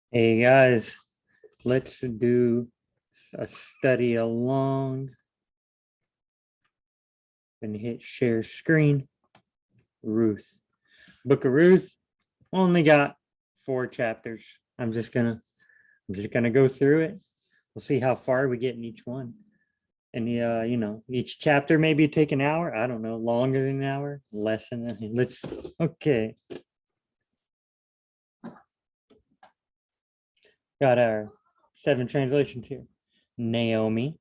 Hey guys, let's do a study along and hit share screen. Ruth. Book of Ruth only got 4 chapters. I'm just gonna go through it. We'll see how far we get in each one. And each chapter maybe take an hour. I don't know, longer than an hour, less than that. Let's okay. Got our 7 translations here. Naomi,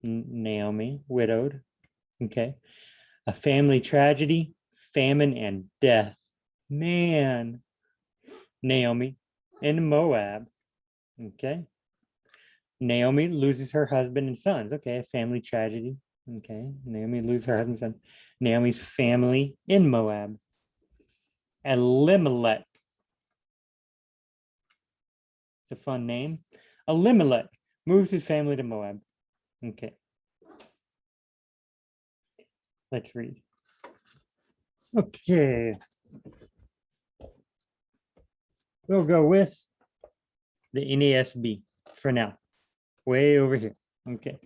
widowed. Okay. A family tragedy, famine, and death. Man, Naomi in Moab. Okay. Naomi loses her husband and sons. Okay, a family tragedy. Okay. Naomi loses her husband and sons. Naomi's family in Moab. Elimelech. It's a fun name. Elimelech moves his family to Moab. Okay. Let's read. Okay. We'll go with the NASB for now. Way over here. Okay.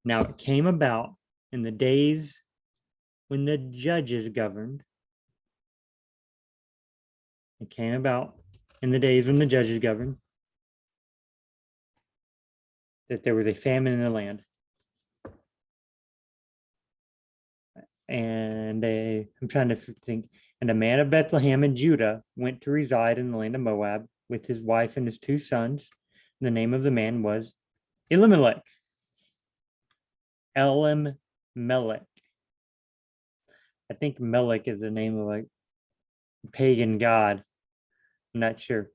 Now it came about in the days when the judges governed. It came about in the days when the judges governed that there was a famine in the land. And I'm trying to think. And a man of Bethlehem in Judah went to reside in the land of Moab with his wife and his 2 sons. And the name of the man was Elimelech. Elimelech. I think Melech is the name of like pagan god. I'm not sure.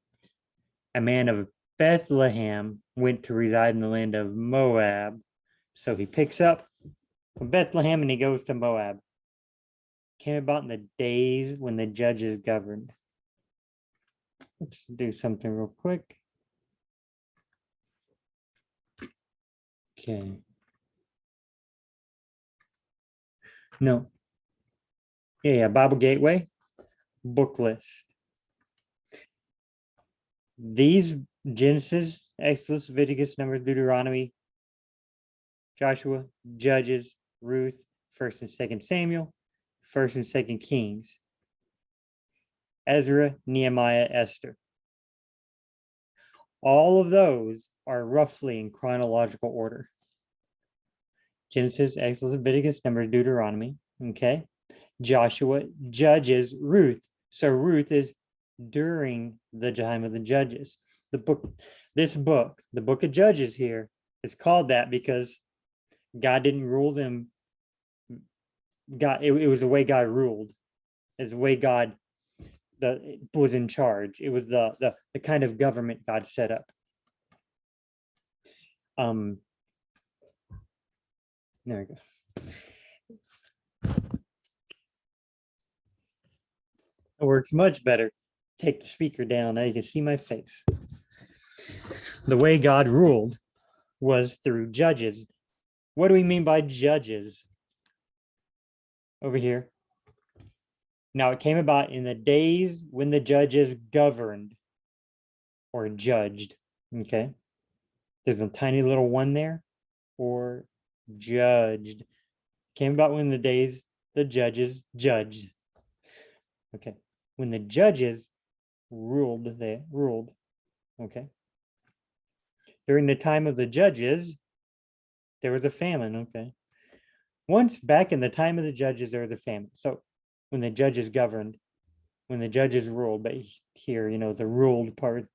A man of Bethlehem went to reside in the land of Moab. So he picks up from Bethlehem and he goes to Moab. Came about in the days when the judges governed. Let's do something real quick. Okay. No. Yeah, Bible Gateway, book list. These Genesis, Exodus, Leviticus, Numbers, Deuteronomy, Joshua, Judges, Ruth, 1st and 2nd Samuel, 1st and 2nd Kings, Ezra, Nehemiah, Esther. All of those are roughly in chronological order. Genesis, Exodus, Leviticus, Numbers, Deuteronomy. Okay. Joshua, Judges, Ruth. So Ruth is during the time of the Judges. The book, the book of Judges here is called that because God didn't rule them. It was the way God ruled. It's the way God was in charge. It was the kind of government God set up. There we go. It works much better. Take the speaker down. Now you can see my face. The way God ruled was through judges. What do we mean by judges? Over here. Now it came about in the days when the judges governed or judged. Okay. There's a tiny little one there, or judged. Came about when the days the judges judged. Okay. When the judges ruled, they ruled. Okay. During the time of the judges, there was a famine. Okay. Once back in the time of the judges, there was a famine. So when the judges governed, when the judges ruled, but here, the ruled part.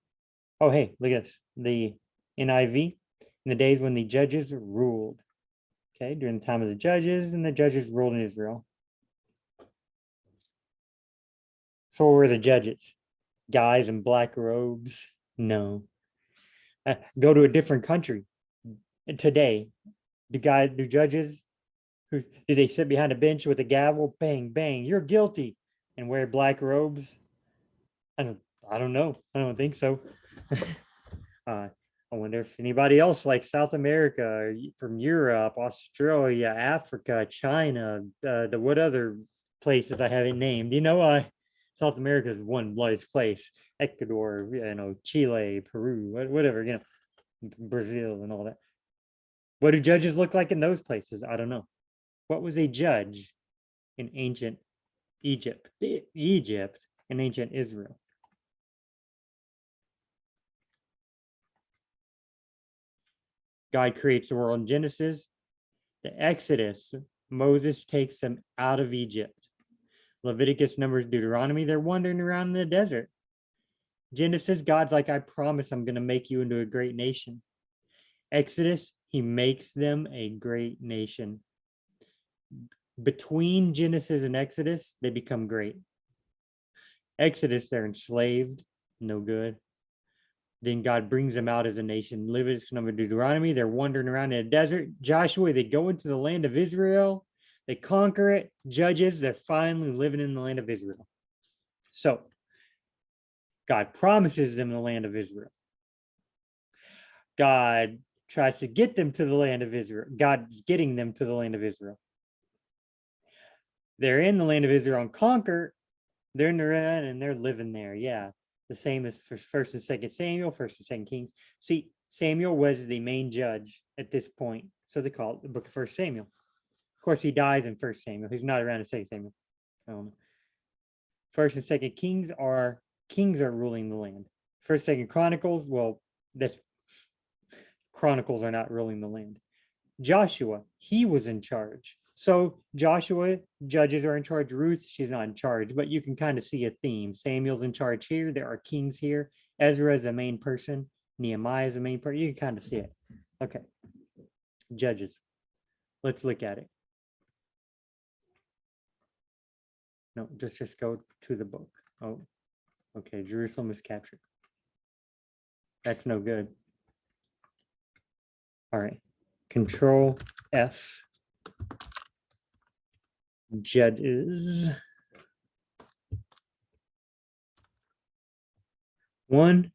Oh, hey, look at this. The NIV, in the days when the judges ruled. Okay, during the time of the judges, and the judges ruled in Israel. So what were the judges? Guys in black robes? No. Go to a different country today. Do judges do they sit behind a bench with a gavel, bang, bang, you're guilty, and wear black robes? I don't know. I don't think so. I wonder if anybody else like South America, from Europe, Australia, Africa, China, what other places I haven't named? South America is one large place. Ecuador, Chile, Peru, whatever, Brazil and all that. What do judges look like in those places? I don't know. What was a judge in ancient Egypt and ancient Israel? God creates the world in Genesis. The Exodus, Moses takes them out of Egypt. Leviticus, Numbers, Deuteronomy, they're wandering around in the desert. Genesis, God's like, I promise I'm going to make you into a great nation. Exodus, he makes them a great nation. Between Genesis and Exodus, they become great. Exodus, they're enslaved, no good. Then God brings them out as a nation. Leviticus, Numbers, Deuteronomy, they're wandering around in a desert. Joshua, they go into the land of Israel. They conquer it. Judges, they're finally living in the land of Israel. So, God promises them the land of Israel. God tries to get them to the land of Israel. God's getting them to the land of Israel. They're in the land of Israel and conquer. They're in the land and they're living there. Yeah. The same as for 1st and 2nd Samuel, 1st and 2nd Kings. See, Samuel was the main judge at this point. So they call it the book of 1st Samuel. Of course, he dies in 1st Samuel. He's not around in 2nd Samuel. 1st and 2nd Kings are ruling the land. 1st, 2nd Chronicles, well, that's Chronicles are not ruling the land. Joshua, he was in charge. So Joshua, judges are in charge. Ruth, she's not in charge, but you can kind of see a theme. Samuel's in charge here. There are kings here. Ezra is the main person. Nehemiah is the main person. You can kind of see it. Okay. Judges. Let's look at it. No, just go to the book. Oh, okay. Jerusalem is captured. That's no good. All right. Control F. Judges. 1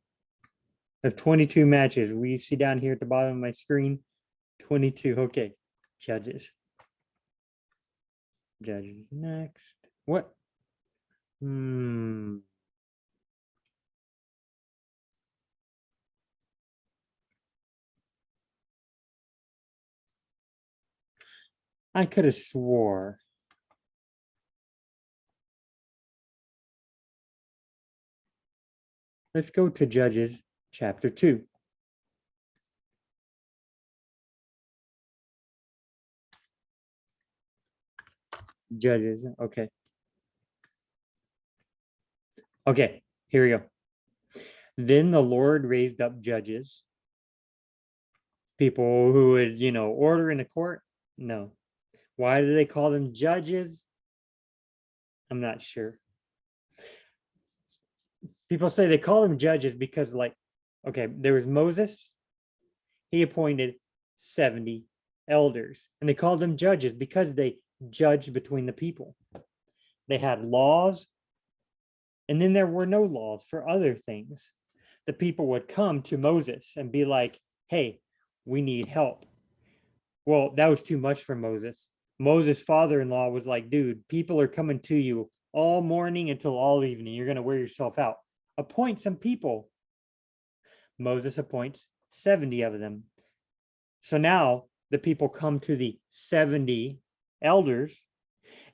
of 22 matches. We see down here at the bottom of my screen, 22. Okay, Judges. Judges next. What? I could have swore. Let's go to Judges chapter 2. Judges, okay. Okay, here we go. Then the Lord raised up judges. People who would, order in the court? No. Why do they call them judges? I'm not sure. People say they call them judges because, there was Moses. He appointed 70 elders, and they called them judges because they judged between the people. They had laws, and then there were no laws for other things. The people would come to Moses and be like, hey, we need help. Well, that was too much for Moses. Moses' father-in-law was like, dude, people are coming to you all morning until all evening. You're going to wear yourself out. Appoint some people. Moses appoints 70 of them. So now the people come to the 70 elders,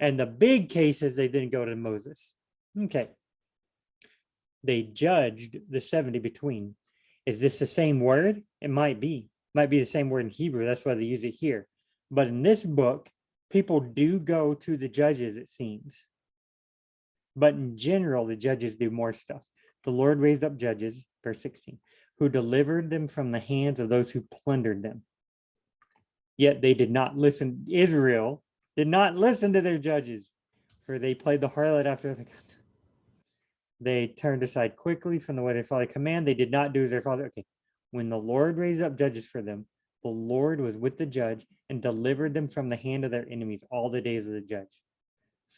and the big cases, they didn't go to Moses. Okay. They judged the 70 between. Is this the same word? It might be. Might be the same word in Hebrew. That's why they use it here. But in this book, people do go to the judges, it seems. But in general, the judges do more stuff. The Lord raised up judges, verse 16, who delivered them from the hands of those who plundered them. Yet they did not listen. Israel did not listen to their judges, for they played the harlot after the God. They turned aside quickly from the way their father commanded. They did not do as their father. Okay. When the Lord raised up judges for them, the Lord was with the judge and delivered them from the hand of their enemies all the days of the judge.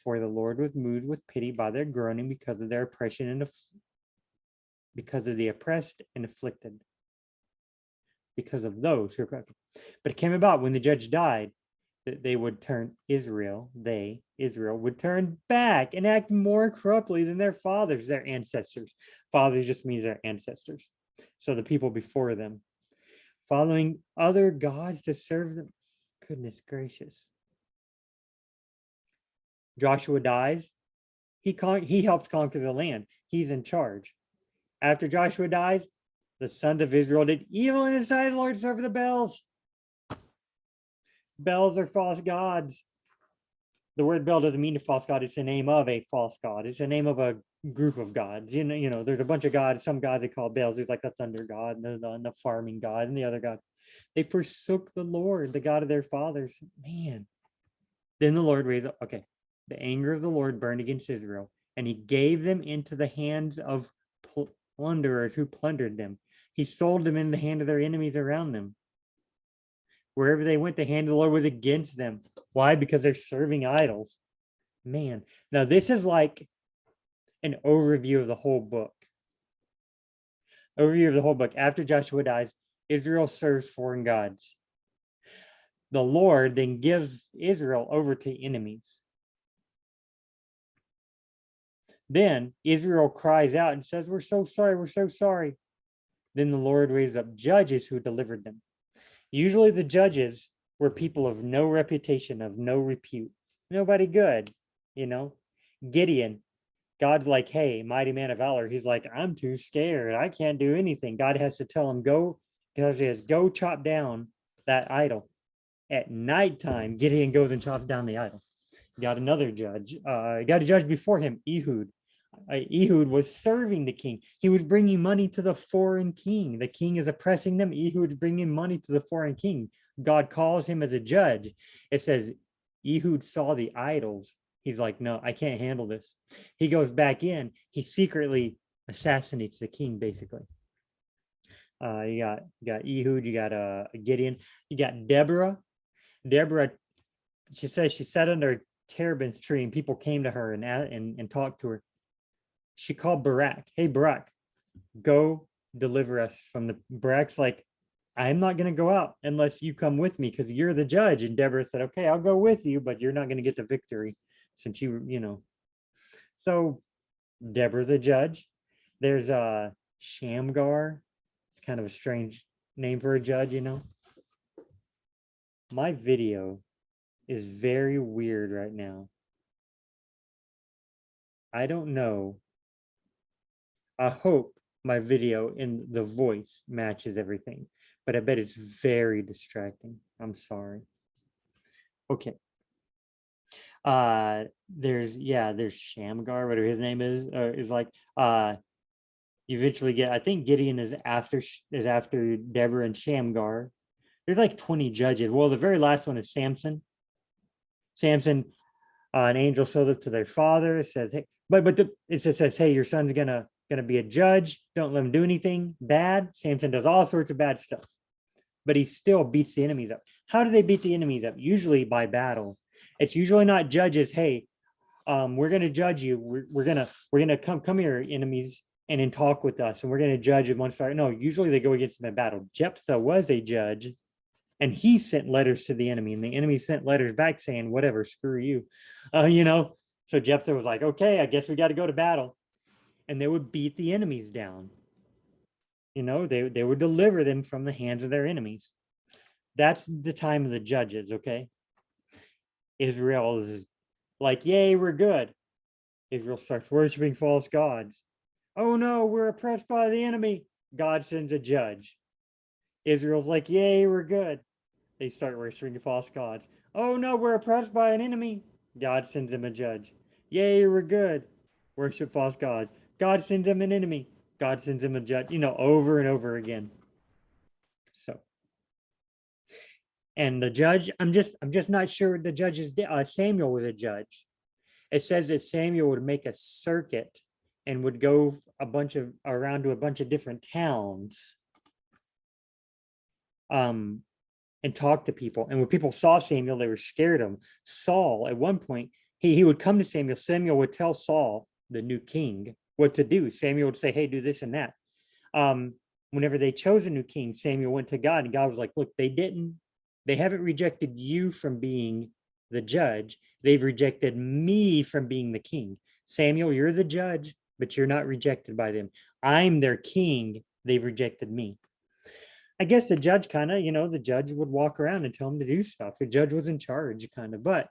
For the Lord was moved with pity by their groaning because of their oppression and because of the oppressed and afflicted. Because of those who are oppressed. But it came about when the judge died that they would turn Israel would turn back and act more corruptly than their fathers, their ancestors. Fathers just means their ancestors. So the people before them, following other gods to serve them. Goodness gracious. Joshua dies. He helps conquer the land. He's in charge. After Joshua dies, the sons of Israel did evil in the sight of the Lord, serve the Baals. Baals are false gods. The word Baal doesn't mean a false god. It's the name of a false god. It's the name of a group of gods. There's a bunch of gods. Some gods they call Baals. There's like the thunder god and the farming god and the other god. They forsook the Lord, the God of their fathers. Man. Then the Lord raised up. Okay. The anger of the Lord burned against Israel, and he gave them into the hands of plunderers who plundered them. He sold them in the hand of their enemies around them. Wherever they went, the hand of the Lord was against them. Why? Because they're serving idols. Man. Now, this is like an overview of the whole book. Overview of the whole book. After Joshua dies, Israel serves foreign gods. The Lord then gives Israel over to enemies. Then Israel cries out and says, "We're so sorry, we're so sorry." Then the Lord raised up judges who delivered them. Usually the judges were people of no reputation, of no repute, nobody good, Gideon, God's like, "Hey, mighty man of valor." He's like, "I'm too scared. I can't do anything." God has to tell him, go, because he says, "Go chop down that idol." At nighttime, Gideon goes and chops down the idol. Got another judge. Got a judge before him, Ehud. Ehud was serving the king. He was bringing money to the foreign king. The king is oppressing them. Ehud is bringing money to the foreign king. God calls him as a judge. It says Ehud saw the idols. He's like, "No, I can't handle this." He goes back in. He secretly assassinates the king, basically. You got Ehud. You got Gideon. You got Deborah. Deborah, she says she sat under a terebinth tree and people came to her and talked to her. She called Barak. "Hey, Barak, go deliver us from the..." Barak's like, "I'm not going to go out unless you come with me because you're the judge." And Deborah said, "Okay, I'll go with you, but you're not going to get the victory since you. So Deborah's the judge. There's Shamgar. It's kind of a strange name for a judge, My video is very weird right now. I don't know. I hope my video in the voice matches everything, but I bet it's very distracting. I'm sorry. Okay. There's Shamgar, whatever his name is like, you eventually get, I think Gideon is after Deborah and Shamgar. There's like 20 judges. Well, the very last one is Samson. An angel shows up to their father. It says, "Hey," it says, "Hey, your son's gonna be a judge. Don't let him do anything bad." Samson does all sorts of bad stuff, but he still beats the enemies up. How do they beat the enemies up? Usually by battle. It's usually not judges. "Hey, we're gonna judge you. We're gonna come here, enemies, and then talk with us, and we're gonna judge in one side." No, usually they go against them in battle. Jephthah was a judge. And he sent letters to the enemy, and the enemy sent letters back saying, "Whatever, screw you." So Jephthah was like, "Okay, I guess we got to go to battle." And they would beat the enemies down. They would deliver them from the hands of their enemies. That's the time of the judges, okay? Israel is like, "Yay, we're good." Israel starts worshiping false gods. "Oh no, we're oppressed by the enemy." God sends a judge. Israel's like, "Yay, we're good." They start worshiping false gods. "Oh no, we're oppressed by an enemy." God sends them a judge. "Yay, we're good." Worship false gods. God sends them an enemy. God sends them a judge, over and over again. So, and the judge, I'm just not sure the judges did. Samuel was a judge. It says that Samuel would make a circuit and would go around to a bunch of different towns. And talk to people. And when people saw Samuel, they were scared of him. Saul, at one point, he would come to Samuel. Samuel would tell Saul, the new king, what to do. Samuel would say, "Hey, do this and that." Whenever they chose a new king, Samuel went to God, and God was like, "Look, they didn't They haven't rejected you from being the judge. They've rejected me from being the king. Samuel, you're the judge, but you're not rejected by them. I'm their king. They've rejected me. I guess the judge kind of, the judge would walk around and tell him to do stuff. The judge was in charge, kind of, but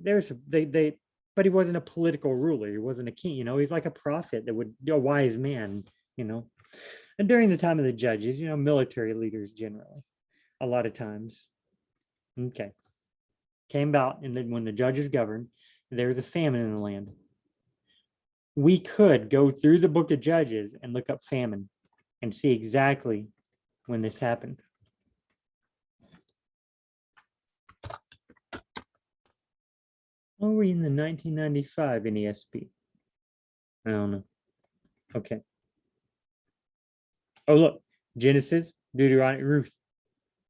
but he wasn't a political ruler. He wasn't a king, he's like a prophet that would, a wise man, And during the time of the judges, military leaders generally, a lot of times. Okay. Came about, and then when the judges governed, there was a famine in the land. We could go through the book of Judges and look up famine and see exactly when this happened. Oh, we're in the 1995 NESP. I don't know. Okay. Oh, look, Genesis, Deuteronomy, Ruth.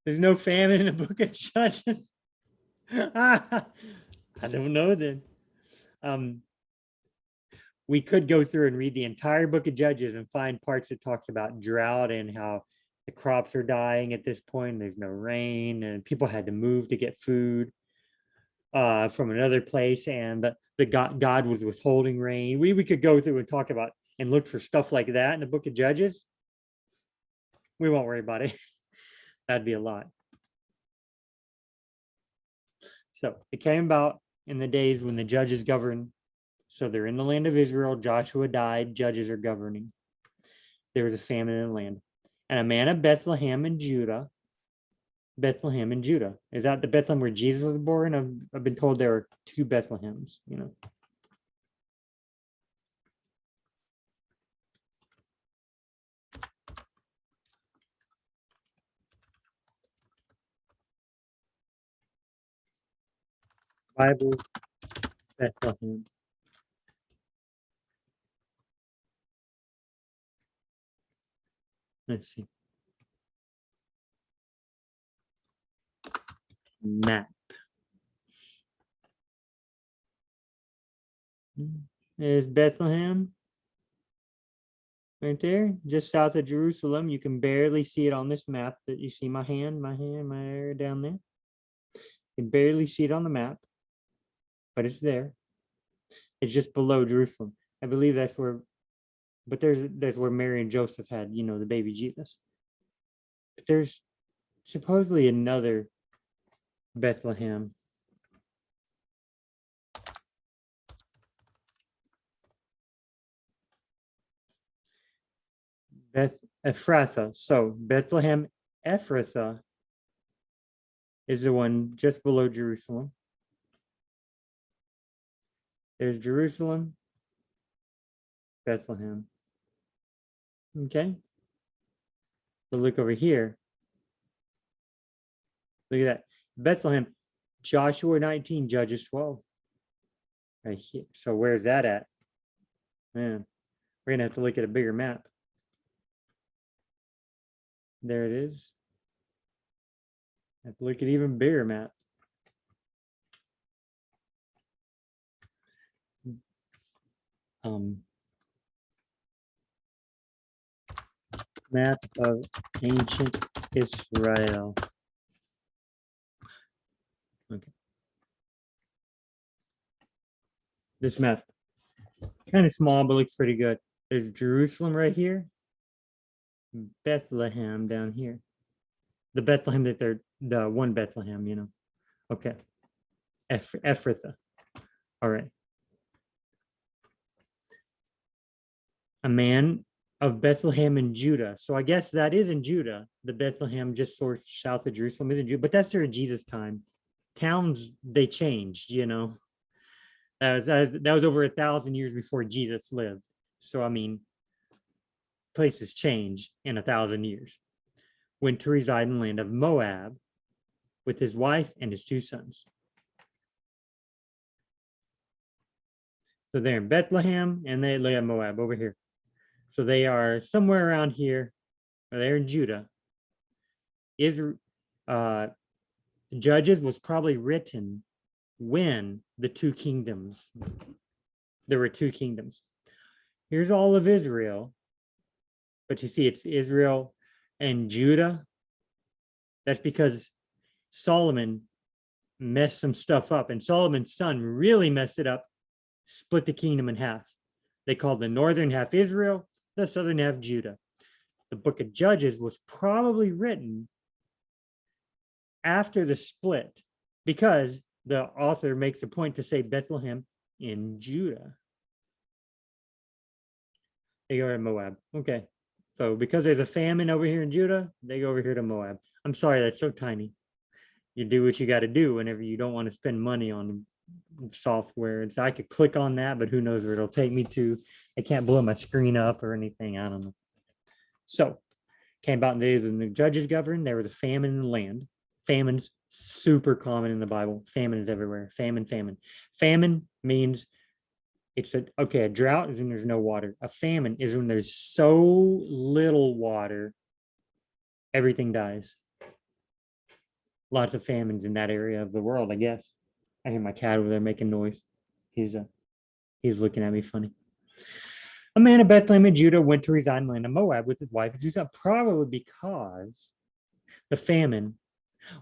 There's no famine in the book of Judges. I don't know then. We could go through and read the entire book of Judges and find parts that talks about drought and how the crops are dying at this point. There's no rain and people had to move to get food from another place, and the God was withholding rain. We could go through and talk about and look for stuff like that in the book of Judges. We won't worry about it. That'd be a lot. So it came about in the days when the judges governed. So they're in the land of Israel. Joshua died. Judges are governing. There was a famine in the land. And a man of Bethlehem in Judah. Bethlehem in Judah. Is that the Bethlehem where Jesus was born? I've been told there are two Bethlehems, Bible, Bethlehem. Let's see. Map. There's Bethlehem. Right there, just south of Jerusalem. You can barely see it on this map. That you see my hand, my area down there. You can barely see it on the map, but it's there. It's just below Jerusalem. I believe that's where, but there's where Mary and Joseph had, the baby Jesus. But there's supposedly another Bethlehem. Ephrathah. So Bethlehem Ephrathah is the one just below Jerusalem. There's Jerusalem, Bethlehem. Okay. So look over here. Look at that. Bethlehem, Joshua 19, Judges 12. Right here. So where's that at? Man, we're going to have to look at a bigger map. There it is. I have to look at even bigger map. Map of ancient Israel. Okay. This map, kind of small, but looks pretty good. There's Jerusalem right here. Bethlehem down here. The Bethlehem that they're, the one Bethlehem, Okay. Ephrathah. All right. A man of Bethlehem in Judah. So I guess that is in Judah. The Bethlehem just sort of south of Jerusalem is in Judah, but that's during Jesus' time. Towns, they changed, that was over 1,000 years before Jesus lived. So, I mean, places change in 1,000 years. Went to reside in the land of Moab with his wife and his 2 sons. So they're in Bethlehem and they live in Moab over here. So they are somewhere around here. They're in Judah. Judges was probably written when the 2 kingdoms, there were 2 kingdoms. Here's all of Israel. But you see, it's Israel and Judah. That's because Solomon messed some stuff up, and Solomon's son really messed it up, split the kingdom in half. They called the northern half Israel, the southern half Judah. The book of Judges was probably written after the split because the author makes a point to say Bethlehem in Judah. They go to Moab. Okay. So because there's a famine over here in Judah, they go over here to Moab. I'm sorry, that's so tiny. You do what you got to do whenever you don't want to spend money on software. And so I could click on that, but who knows where it'll take me to. I can't blow my screen up or anything. I don't know. So came about in the days when the judges governed. There was a famine in the land. Famine's super common in the Bible. Famine is everywhere. Famine, famine. Famine means a drought is when there's no water. A famine is when there's so little water, everything dies. Lots of famines in that area of the world, I guess. I hear my cat over there making noise. He's looking at me funny. A man of Bethlehem in Judah went to reside in the land of Moab with his wife, probably because the famine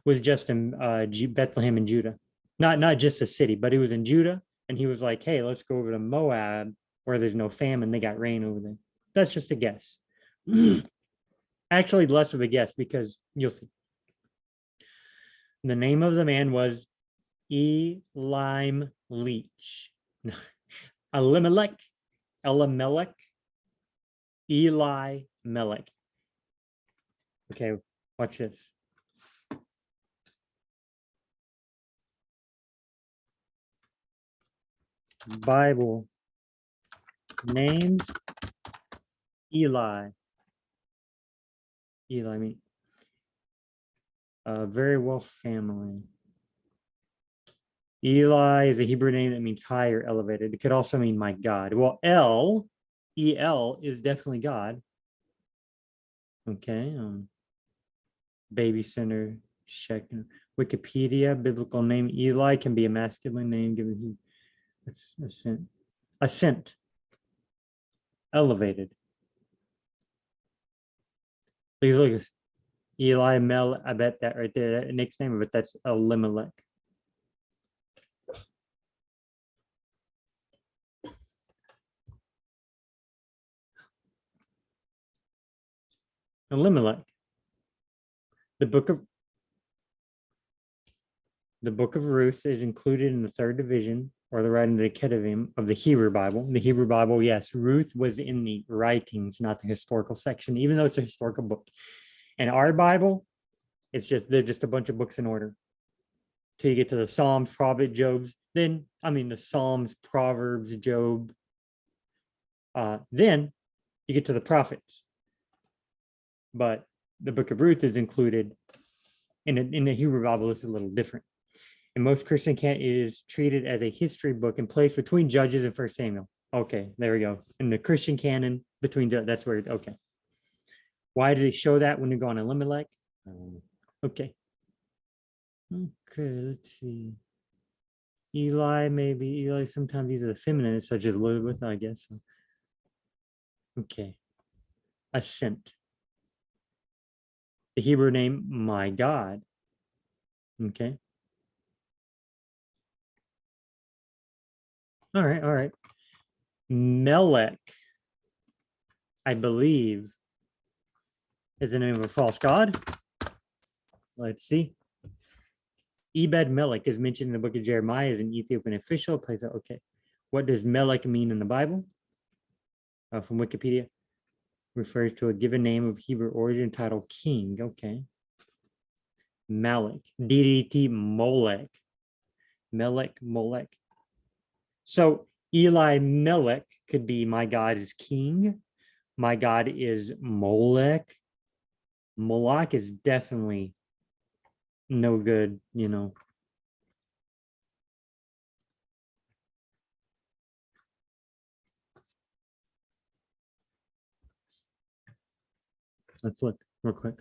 was just in Bethlehem in Judah. Not just the city, but it was in Judah. And he was like, hey, let's go over to Moab where there's no famine. They got rain over there. That's just a guess. Actually, less of a guess because you'll see. The name of the man was Elimelech. Elimelech. Elimelech. Okay, watch this. Bible names Eli. Eli, I mean, very well family. Eli is a Hebrew name that means high or elevated. It could also mean my God. Well, El is definitely God. Okay. Baby center, check. Wikipedia, biblical name Eli can be a masculine name given ascent. Elevated. Please look at this. Eli Mel, I bet that right there, that nickname, but that's Elimelech. Elimelech. The book of Ruth is included in the third division, or the writing of the Ketuvim of the Hebrew Bible. The Hebrew Bible, yes, Ruth was in the writings, not the historical section, even though it's a historical book. And our Bible, they're just a bunch of books in order. Till you get to the Psalms, Proverbs, Job's, the Psalms, Proverbs, Job. Then you get to the prophets. But the book of Ruth is included in the Hebrew Bible. It's a little different. And most Christian canon is treated as a history book and placed between Judges and 1 Samuel. Okay, there we go. In the Christian canon, that's where, okay. Why did it show that when you go on Elimelech? Okay. Okay, let's see. Eli, sometimes these are the feminine, such as Elizabeth, I guess. Okay. Ascent. The Hebrew name, my God. Okay. All right. Melech, I believe, is the name of a false god. Let's see. Ebed Melech is mentioned in the book of Jeremiah as an Ethiopian official. Okay. What does Melech mean in the Bible? From Wikipedia. Refers to a given name of Hebrew origin titled king. Okay. Malek. DDT Molech. Molech. So Eli Melech could be my God is king. My God is Molech. Moloch is definitely no good, Let's look real quick.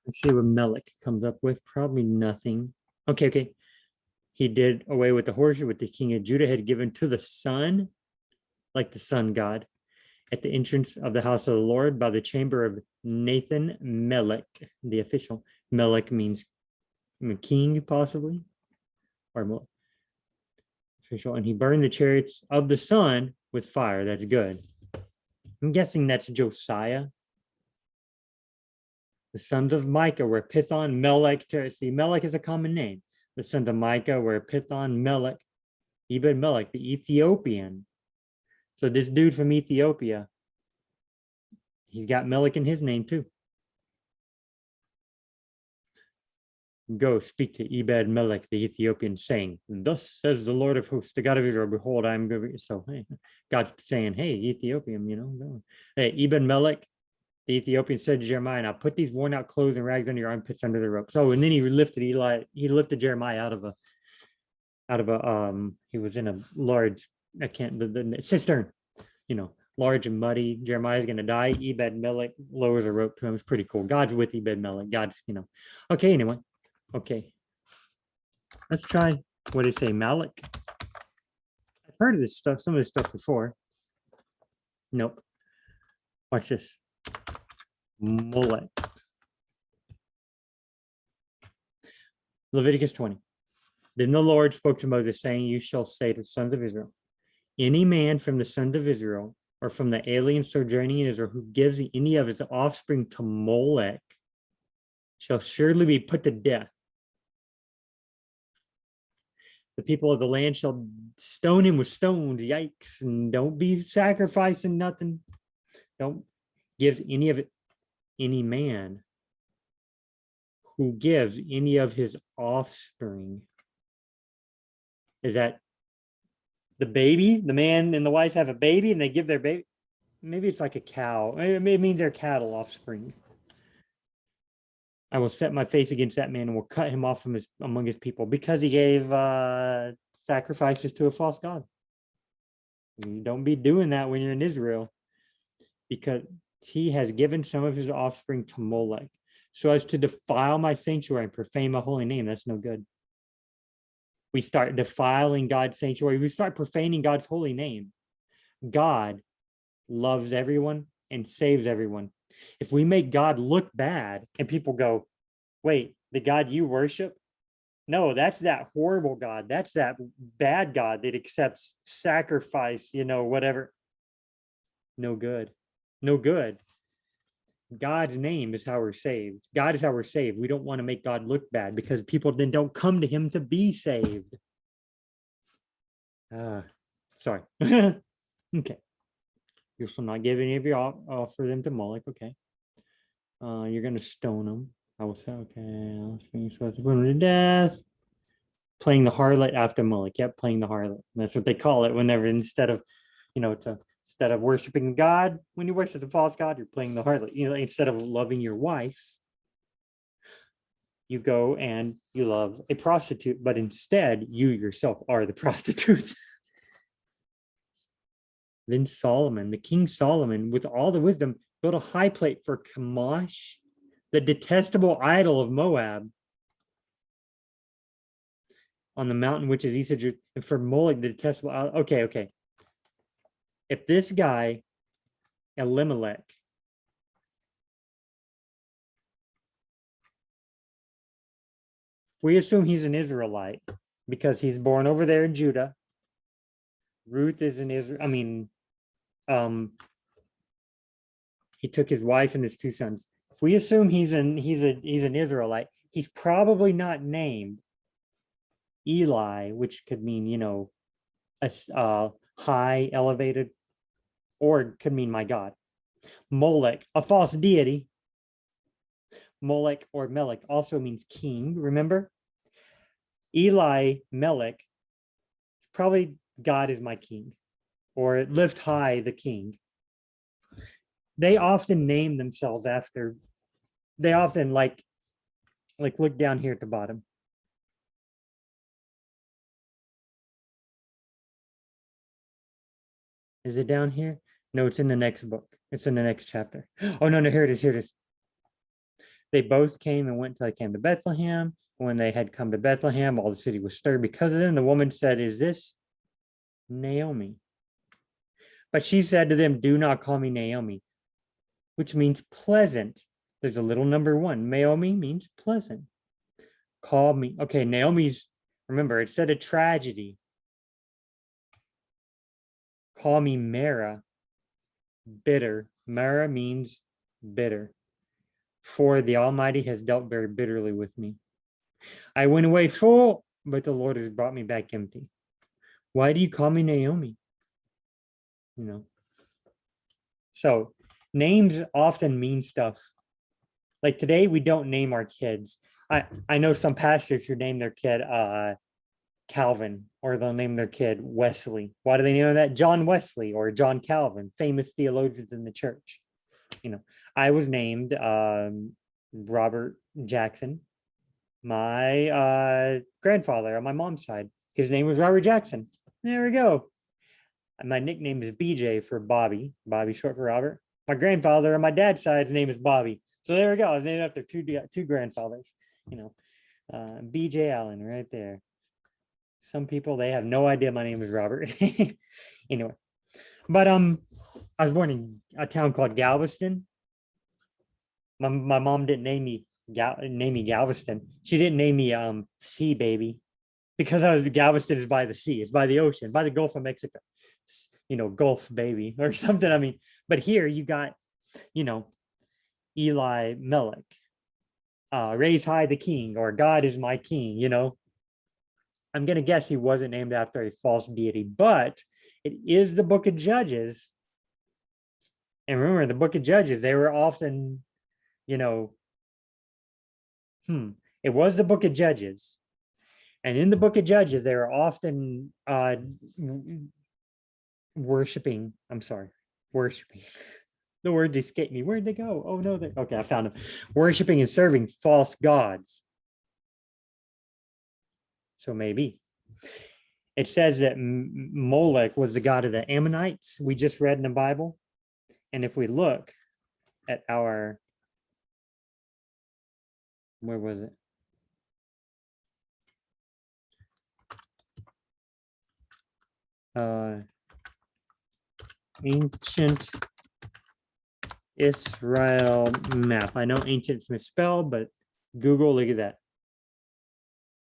Let's see what Melech comes up with. Probably nothing. Okay. He did away with the horses, with the king of Judah had given to the sun, like the sun god. at the entrance of the house of the Lord by the chamber of Nathan Melech, the official. Melech means king, possibly, or official. And he burned the chariots of the sun with fire. That's good. I'm guessing that's Josiah. The sons of Micah were Pithon, Melech. See, Melech is a common name. The sons of Micah were Pithon, Melech, Ebed Melech, the Ethiopian. So this dude from Ethiopia, he's got Melech in his name too. Go speak to Ebed Melech, the Ethiopian, saying, thus says the Lord of hosts, the God of Israel, behold, I am going to. So, hey, God's saying, hey, Ethiopian, go. Hey, Ebed Melech, the Ethiopian said to Jeremiah, now put these worn out clothes and rags under your armpits under the rope. So, and then he lifted Jeremiah out of a, he was in a large, the cistern, large and muddy. Jeremiah's going to die. Ebed Melech lowers a rope to him. It's pretty cool. God's with Ebed Melech. God's, okay, anyway. Okay. Let's try, what did it say, Malik? I've heard of this stuff, some of this stuff before. Nope. Watch this. Molech. Leviticus 20. Then the Lord spoke to Moses, saying, you shall say to the sons of Israel, any man from the sons of Israel or from the alien sojourning in Israel who gives any of his offspring to Molech shall surely be put to death. The people of the land shall stone him with stones. Yikes. And don't be sacrificing nothing. Don't give any of it, any man who gives any of his offspring. Is that the baby? The man and the wife have a baby and they give their baby? Maybe it's like a cow. It means they're cattle offspring. I will set my face against that man and will cut him off from among his people because he gave sacrifices to a false god. You don't be doing that when you're in Israel, because he has given some of his offspring to Molech so as to defile my sanctuary and profane my holy name. That's no good. We start defiling God's sanctuary. We start profaning God's holy name. God loves everyone and saves everyone. If we make God look bad and people go, wait, the God you worship? No, that's that horrible God. That's that bad God that accepts sacrifice, whatever. No good. No good. God's name is how we're saved. God is how we're saved. We don't want to make God look bad because people then don't come to him to be saved. Sorry. Okay. You shall not give any of your offer them to Moloch. Okay. You're going to stone them. I will say, okay. I'll put them to death. Playing the harlot after Moloch. Yep, playing the harlot. That's what they call it whenever instead of worshiping God, when you worship the false God, you're playing the harlot. Instead of loving your wife, you go and you love a prostitute, but instead you yourself are the prostitute. Then Solomon, the King Solomon, with all the wisdom, built a high plate for Chemosh, the detestable idol of Moab, on the mountain which is east of Jerusalem, and for Moloch, the detestable idol. Okay. If this guy, Elimelech, we assume he's an Israelite because he's born over there in Judah. Ruth is an Israel. He took his wife and his two sons. If we assume he's an Israelite, he's probably not named Eli, which could mean, a high, elevated, or it could mean my God. Molech, a false deity. Molech or Melech also means king, remember? Eli Melech, probably God is my king, or lift high the king. They often name themselves after, they often like look down here at the bottom. Is it down here? No, it's in the next book. It's in the next chapter. Oh, no, here it is. They both came and went until they came to Bethlehem. When they had come to Bethlehem, all the city was stirred because of them. The woman said, is this Naomi? But she said to them, do not call me Naomi, which means pleasant. There's a little number one. Naomi means pleasant. Call me. Okay, Naomi's, remember, it said a tragedy. Call me Mara, bitter. Mara means bitter. For the Almighty has dealt very bitterly with me. I went away full, but the Lord has brought me back empty. Why do you call me Naomi? You know. So names often mean stuff. Like today, we don't name our kids. I know some pastors who name their kid Calvin, or they'll name their kid Wesley. Why do they name that? John Wesley or John Calvin, famous theologians in the church. You know, I was named Robert Jackson. My grandfather on my mom's side, his name was Robert Jackson. There we go. And my nickname is BJ for Bobby. Bobby short for Robert. My grandfather on my dad's side's name is Bobby. So there we go. I was named after two grandfathers. You know, BJ Allen right there. Some people, they have no idea my name is Robert. Anyway, but I was born in a town called Galveston. My mom didn't name me Galveston. She didn't name me Sea Baby, because I was Galveston is by the sea. It's by the ocean, by the Gulf of Mexico. You know, Gulf Baby or something. I mean, but here you got, you know, Eli Melech, raise high the king, or God is my king. You know, I'm gonna guess he wasn't named after a false deity, but it is the book of Judges. And remember, the book of Judges, they were often, you know, it was the book of Judges. And in the book of Judges, they were often worshiping. The word escaped me. Where'd they go? Oh no, okay, I found them. Worshiping and serving false gods. So maybe. It says that Molech was the god of the Ammonites, we just read in the Bible. And if we look at our, where was it? Ancient Israel map. I know ancient's misspelled, but Google, look at that.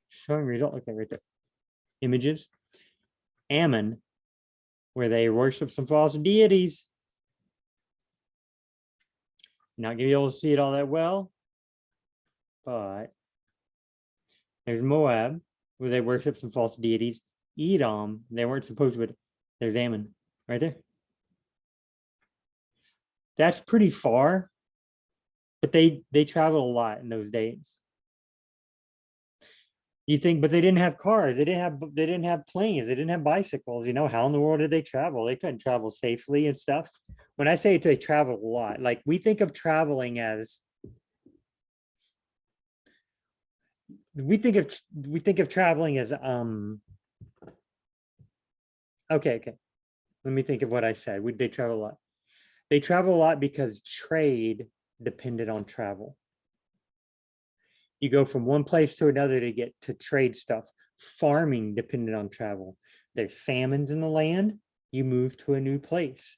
Showing result, okay, right there. Images. Ammon, where they worship some false deities. Not gonna be able to see it all that well, but there's Moab, where they worship some false deities. Edom, they weren't supposed to, but there's Ammon right there. That's pretty far, but they traveled a lot in those days. You think, but they didn't have cars, they didn't have planes, they didn't have bicycles. You know, how in the world did they travel? They couldn't travel safely and stuff. When I say they traveled a lot, like we think of traveling as we think of traveling as okay. Let me think of what I said. They travel a lot. They travel a lot because trade depended on travel. You go from one place to another to get to trade stuff. Farming depended on travel. There's famines in the land, you move to a new place.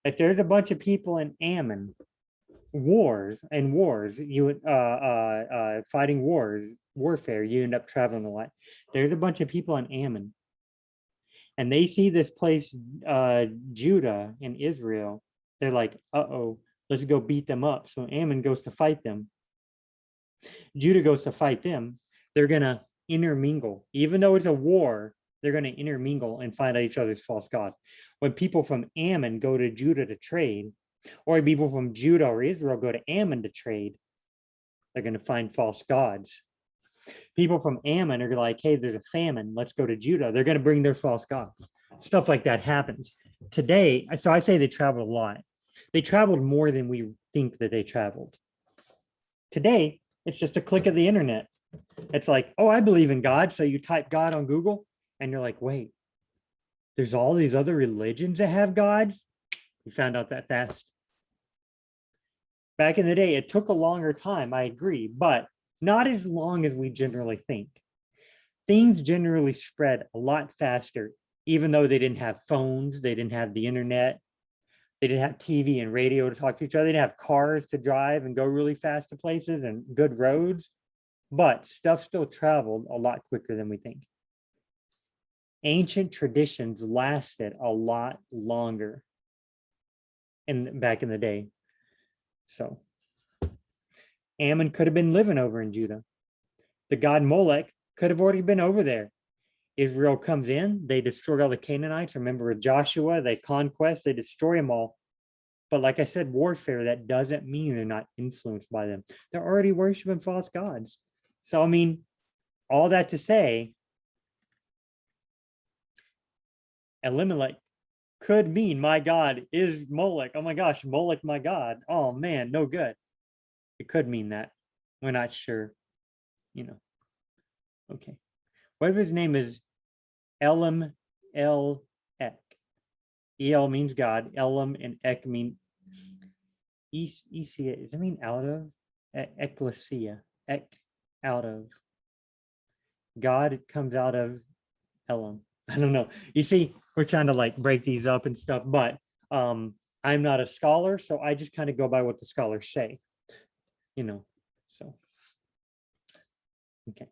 If there's a bunch of people in Ammon, wars, you fighting warfare, you end up traveling a lot. There's a bunch of people in Ammon, and they see this place, Judah and Israel. They're like, uh-oh, let's go beat them up. So Ammon goes to fight them. Judah goes to fight them. They're gonna intermingle. Even though it's a war, they're gonna intermingle and find out each other's false gods. When people from Ammon go to Judah to trade, or people from Judah or Israel go to Ammon to trade, they're gonna find false gods. People from Ammon are like, hey, there's a famine, let's go to Judah. They're gonna bring their false gods. Stuff like that happens. Today, so I say they traveled a lot. They traveled more than we think that they traveled. Today, it's just a click of the internet. It's like, oh, I believe in God. So you type God on Google and you're like, wait, there's all these other religions that have gods? You found out that fast. Back in the day, it took a longer time, I agree, but not as long as we generally think. Things generally spread a lot faster, even though they didn't have phones, they didn't have the internet, they didn't have TV and radio to talk to each other, they didn't have cars to drive and go really fast to places and good roads, but stuff still traveled a lot quicker than we think. Ancient traditions lasted a lot longer back in the day. So Ammon could have been living over in Judah. The god Molech could have already been over there. Israel comes in, they destroy all the Canaanites. Remember with Joshua, they conquest, they destroy them all. But like I said, warfare, that doesn't mean they're not influenced by them. They're already worshiping false gods. So, I mean, all that to say, Elimelech could mean my God is Molech. Oh my gosh, Molech, my God. Oh man, no good. It could mean that. We're not sure, you know. Okay. What if his name is Elam El Ek? El means God, Elam and Ek mean Ecclesia. Does it mean out of? Ecclesia. Ek, out of. God comes out of Elam. I don't know. You see, we're trying to like break these up and stuff, but I'm not a scholar, so I just kind of go by what the scholars say, you know. So okay.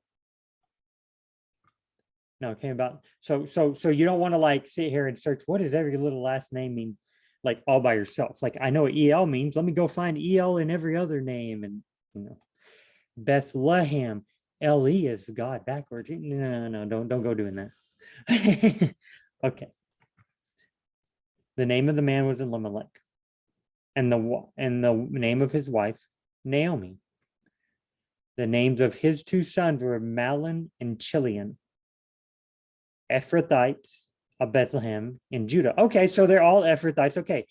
No, it came about so you don't want to like sit here and search what does every little last name mean, like all by yourself. Like I know what EL means. Let me go find EL in every other name, and you know, Bethlehem. LE is God backwards. No, don't go doing that. Okay. The name of the man was Elimelech, and the name of his wife Naomi. The names of his two sons were Mahlon and Chilion, Ephrathites of Bethlehem in Judah. Okay, so they're all Ephrathites. Okay,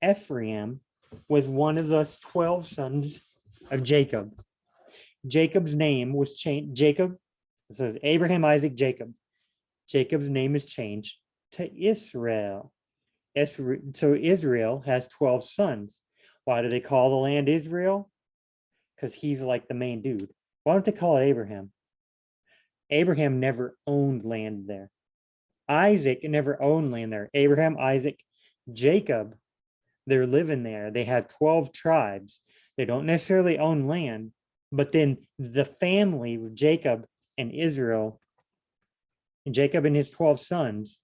Ephraim was one of the 12 sons of Jacob. Jacob's name was changed. Jacob, it says Abraham, Isaac, Jacob. Jacob's name is changed to Israel. So Israel has 12 sons. Why do they call the land Israel? Because he's like the main dude. Why don't they call it Abraham? Abraham never owned land there. Isaac never owned land there. Abraham, Isaac, Jacob, they're living there. They have 12 tribes. They don't necessarily own land, but then the family with Jacob and Israel, and Jacob and his 12 sons,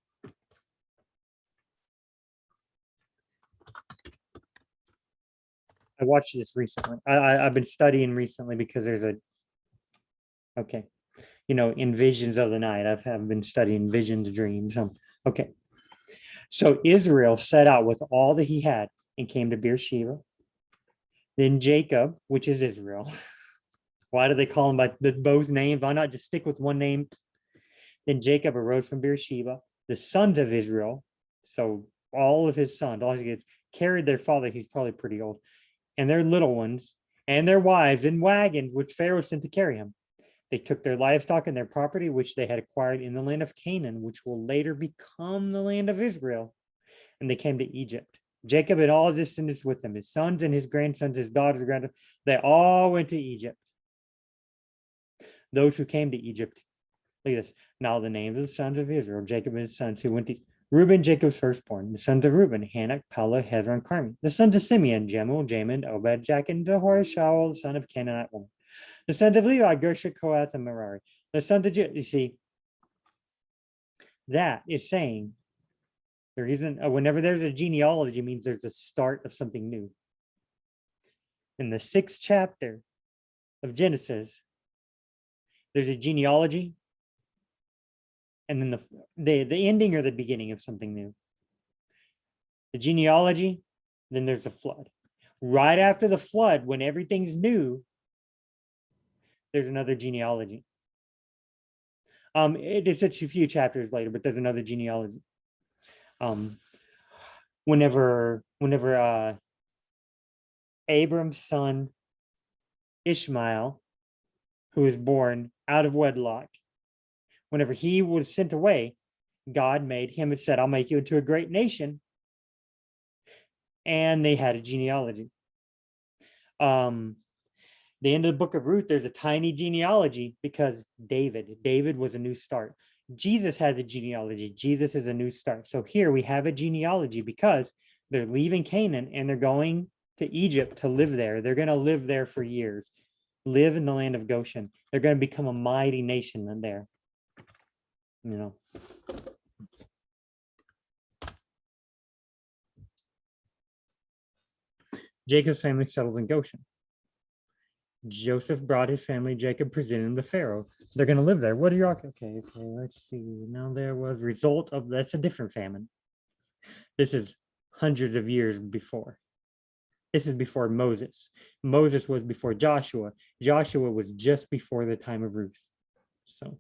I watched this recently. I've been studying recently because there's okay, you know, in visions of the night, have been studying visions, dreams. Okay. So Israel set out with all that he had and came to Beersheba. Then Jacob, which is Israel. Why do they call him by both names? Why not just stick with one name? Then Jacob arose from Beersheba. The sons of Israel, so all of his sons, all his kids, carried their father, he's probably pretty old, and their little ones, and their wives in wagons, which Pharaoh sent to carry him. They took their livestock and their property, which they had acquired in the land of Canaan, which will later become the land of Israel. And they came to Egypt. Jacob and all his descendants with him, his sons and his grandsons, his daughters, grandsons, they all went to Egypt. Those who came to Egypt, look at this. Now the names of the sons of Israel, Jacob and his sons who went to Reuben, Jacob's firstborn. The sons of Reuben, Hanok, Palah, Hezron, Carmi. The sons of Simeon, Jemuel, Jamin, Obed, Jachin, Zahor, Shaul, the son of Canaanite woman. The sons of Levi, Gershon, Kohath, and Merari. The sons of Judah, you see, that is saying there isn't, whenever there's a genealogy, means there's a start of something new. In the 6th chapter of Genesis, there's a genealogy, and then the ending or the beginning of something new. The genealogy, then there's the flood. Right after the flood, when everything's new, there's another genealogy. It's a few chapters later, but there's another genealogy. Whenever Abram's son Ishmael, who was born out of wedlock, whenever he was sent away, God made him and said, I'll make you into a great nation. And they had a genealogy. The end of the book of Ruth, there's a tiny genealogy because David was a new start. Jesus has a genealogy. Jesus is a new start. So here we have a genealogy because they're leaving Canaan and they're going to Egypt to live there. They're going to live there for years, live in the land of Goshen. They're going to become a mighty nation in there. You know. Jacob's family settles in Goshen. Joseph brought his family. Jacob presented them to Pharaoh. They're going to live there. What are your okay? Let's see. Now there was result of that's a different famine. This is hundreds of years before. This is before Moses. Moses was before Joshua. Joshua was just before the time of Ruth. So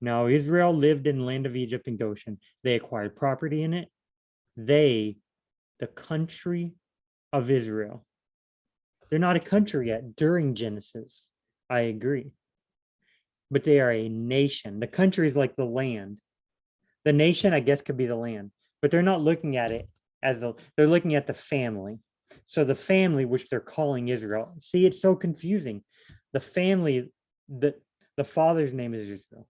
now Israel lived in the land of Egypt and Goshen. They acquired property in it. They, the country of Israel. They're not a country yet during Genesis. I agree. But they are a nation. The country is like the land. The nation, I guess, could be the land, but they're not looking at it as they're looking at the family. So the family, which they're calling Israel. See, it's so confusing. The family, the father's name is Israel.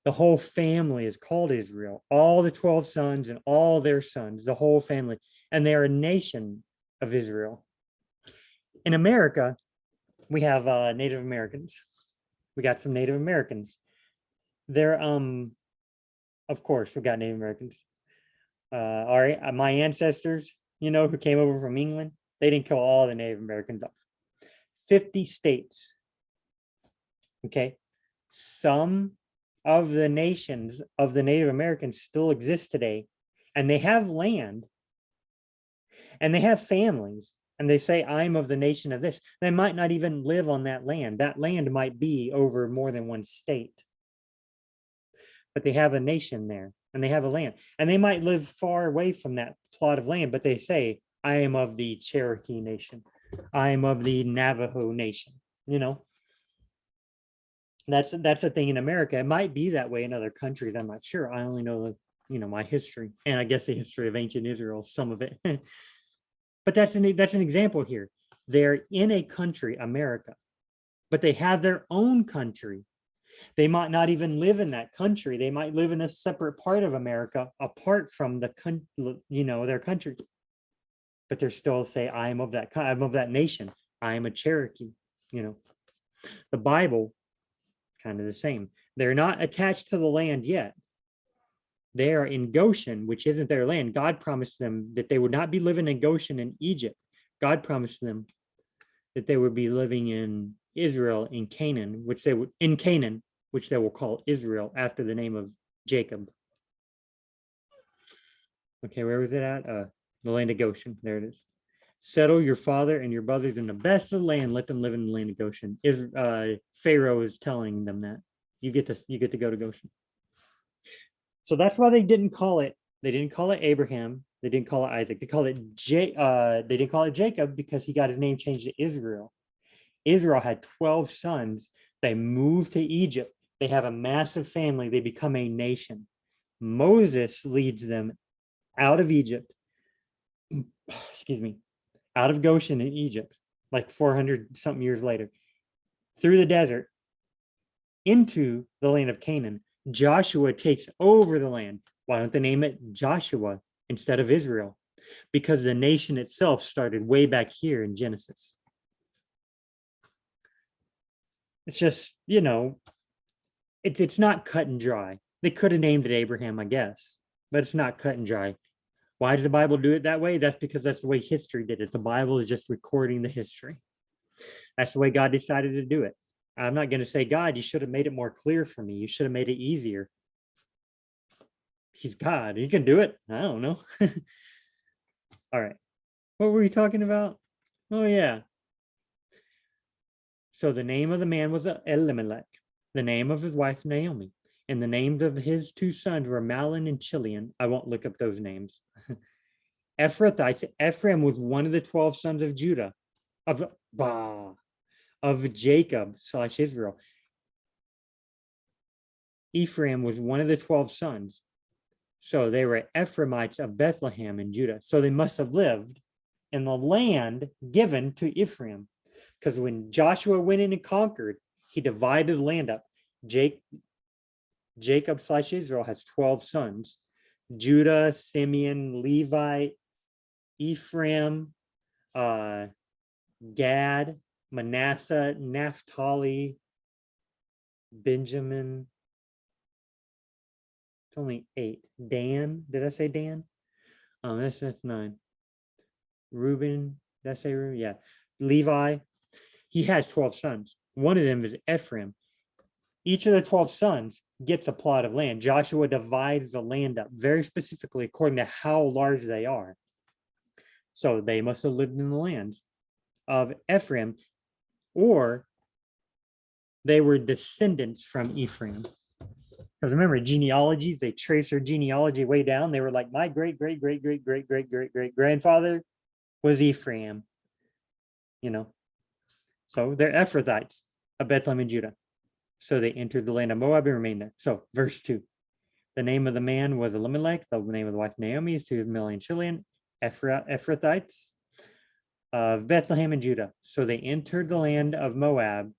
The whole family is called Israel. All the 12 sons and all their sons, the whole family, and they are a nation of Israel. In America, we have Native Americans. We got some Native Americans. They're of course, we got Native Americans. My ancestors, who came over from England, they didn't kill all the Native Americans off. 50 states. Okay. Some of the nations of the Native Americans still exist today, and they have land, and they have families, and they say, I'm of the nation of this. They might not even live on that land. That land might be over more than one state. But they have a nation there and they have a land, and they might live far away from that plot of land, but they say, I am of the Cherokee nation. I am of the Navajo nation. That's a thing in America. It might be that way in other countries. I'm not sure. I only know my history, and I guess the history of ancient Israel, some of it. But that's an example here. They're in a country, America, but they have their own country. They might not even live in that country. They might live in a separate part of America apart from their country. But they're still say, I'm of that nation. I am a Cherokee. The Bible, kind of the same. They're not attached to the land yet. They are in Goshen, which isn't their land. God promised them that they would not be living in Goshen in Egypt. God promised them that they would be living in Israel in Canaan, which they will call Israel after the name of Jacob. Okay, where was it at? The land of Goshen. There it is. Settle your father and your brothers in the best of the land. Let them live in the land of Goshen. Pharaoh is telling them that you get to go to Goshen. So that's why they didn't call it Abraham. They didn't call it Isaac. They didn't call it Jacob because he got his name changed to Israel. Israel had 12 sons. They moved to Egypt. They have a massive family. They become a nation. Moses leads them out of Egypt, out of Goshen in Egypt, like 400 something years later, through the desert into the land of Canaan. Joshua takes over the land. Why don't they name it Joshua instead of Israel? Because the nation itself started way back here in Genesis. It's just, it's not cut and dry. They could have named it Abraham, I guess, but it's not cut and dry. Why does the Bible do it that way? That's because that's the way history did it. The Bible is just recording the history. That's the way God decided to do it. I'm not going to say, God, you should have made it more clear for me. You should have made it easier. He's God. He can do it. I don't know. All right. What were we talking about? Oh, yeah. So the name of the man was Elimelech, the name of his wife Naomi, and the names of his two sons were Mahlon and Chilion. I won't look up those names. Ephrathites. Ephraim was one of the 12 sons of Judah, of Jacob / Israel. Ephraim was one of the 12 sons. So they were Ephraimites of Bethlehem in Judah. So they must have lived in the land given to Ephraim. Because when Joshua went in and conquered, he divided the land up. Jacob/Israel has 12 sons. Judah, Simeon, Levi, Ephraim, Gad, Manasseh, Naphtali, Benjamin. It's only 8. Dan, did I say Dan? That's 9. Reuben, did I say Reuben? Yeah. Levi, he has 12 sons. One of them is Ephraim. Each of the 12 sons gets a plot of land. Joshua divides the land up very specifically according to how large they are. So they must have lived in the lands of Ephraim, or they were descendants from Ephraim. Because remember, genealogies, they trace their genealogy way down. They were like, my great, great, great, great, great, great, great, great grandfather was Ephraim, you know. So they're Ephrathites of Bethlehem and Judah. So they entered the land of Moab and remained there. So verse 2. The name of the man was Elimelech. The name of the wife Naomi is to million Chilean Ephrathites of Bethlehem and Judah. So they entered the land of Moab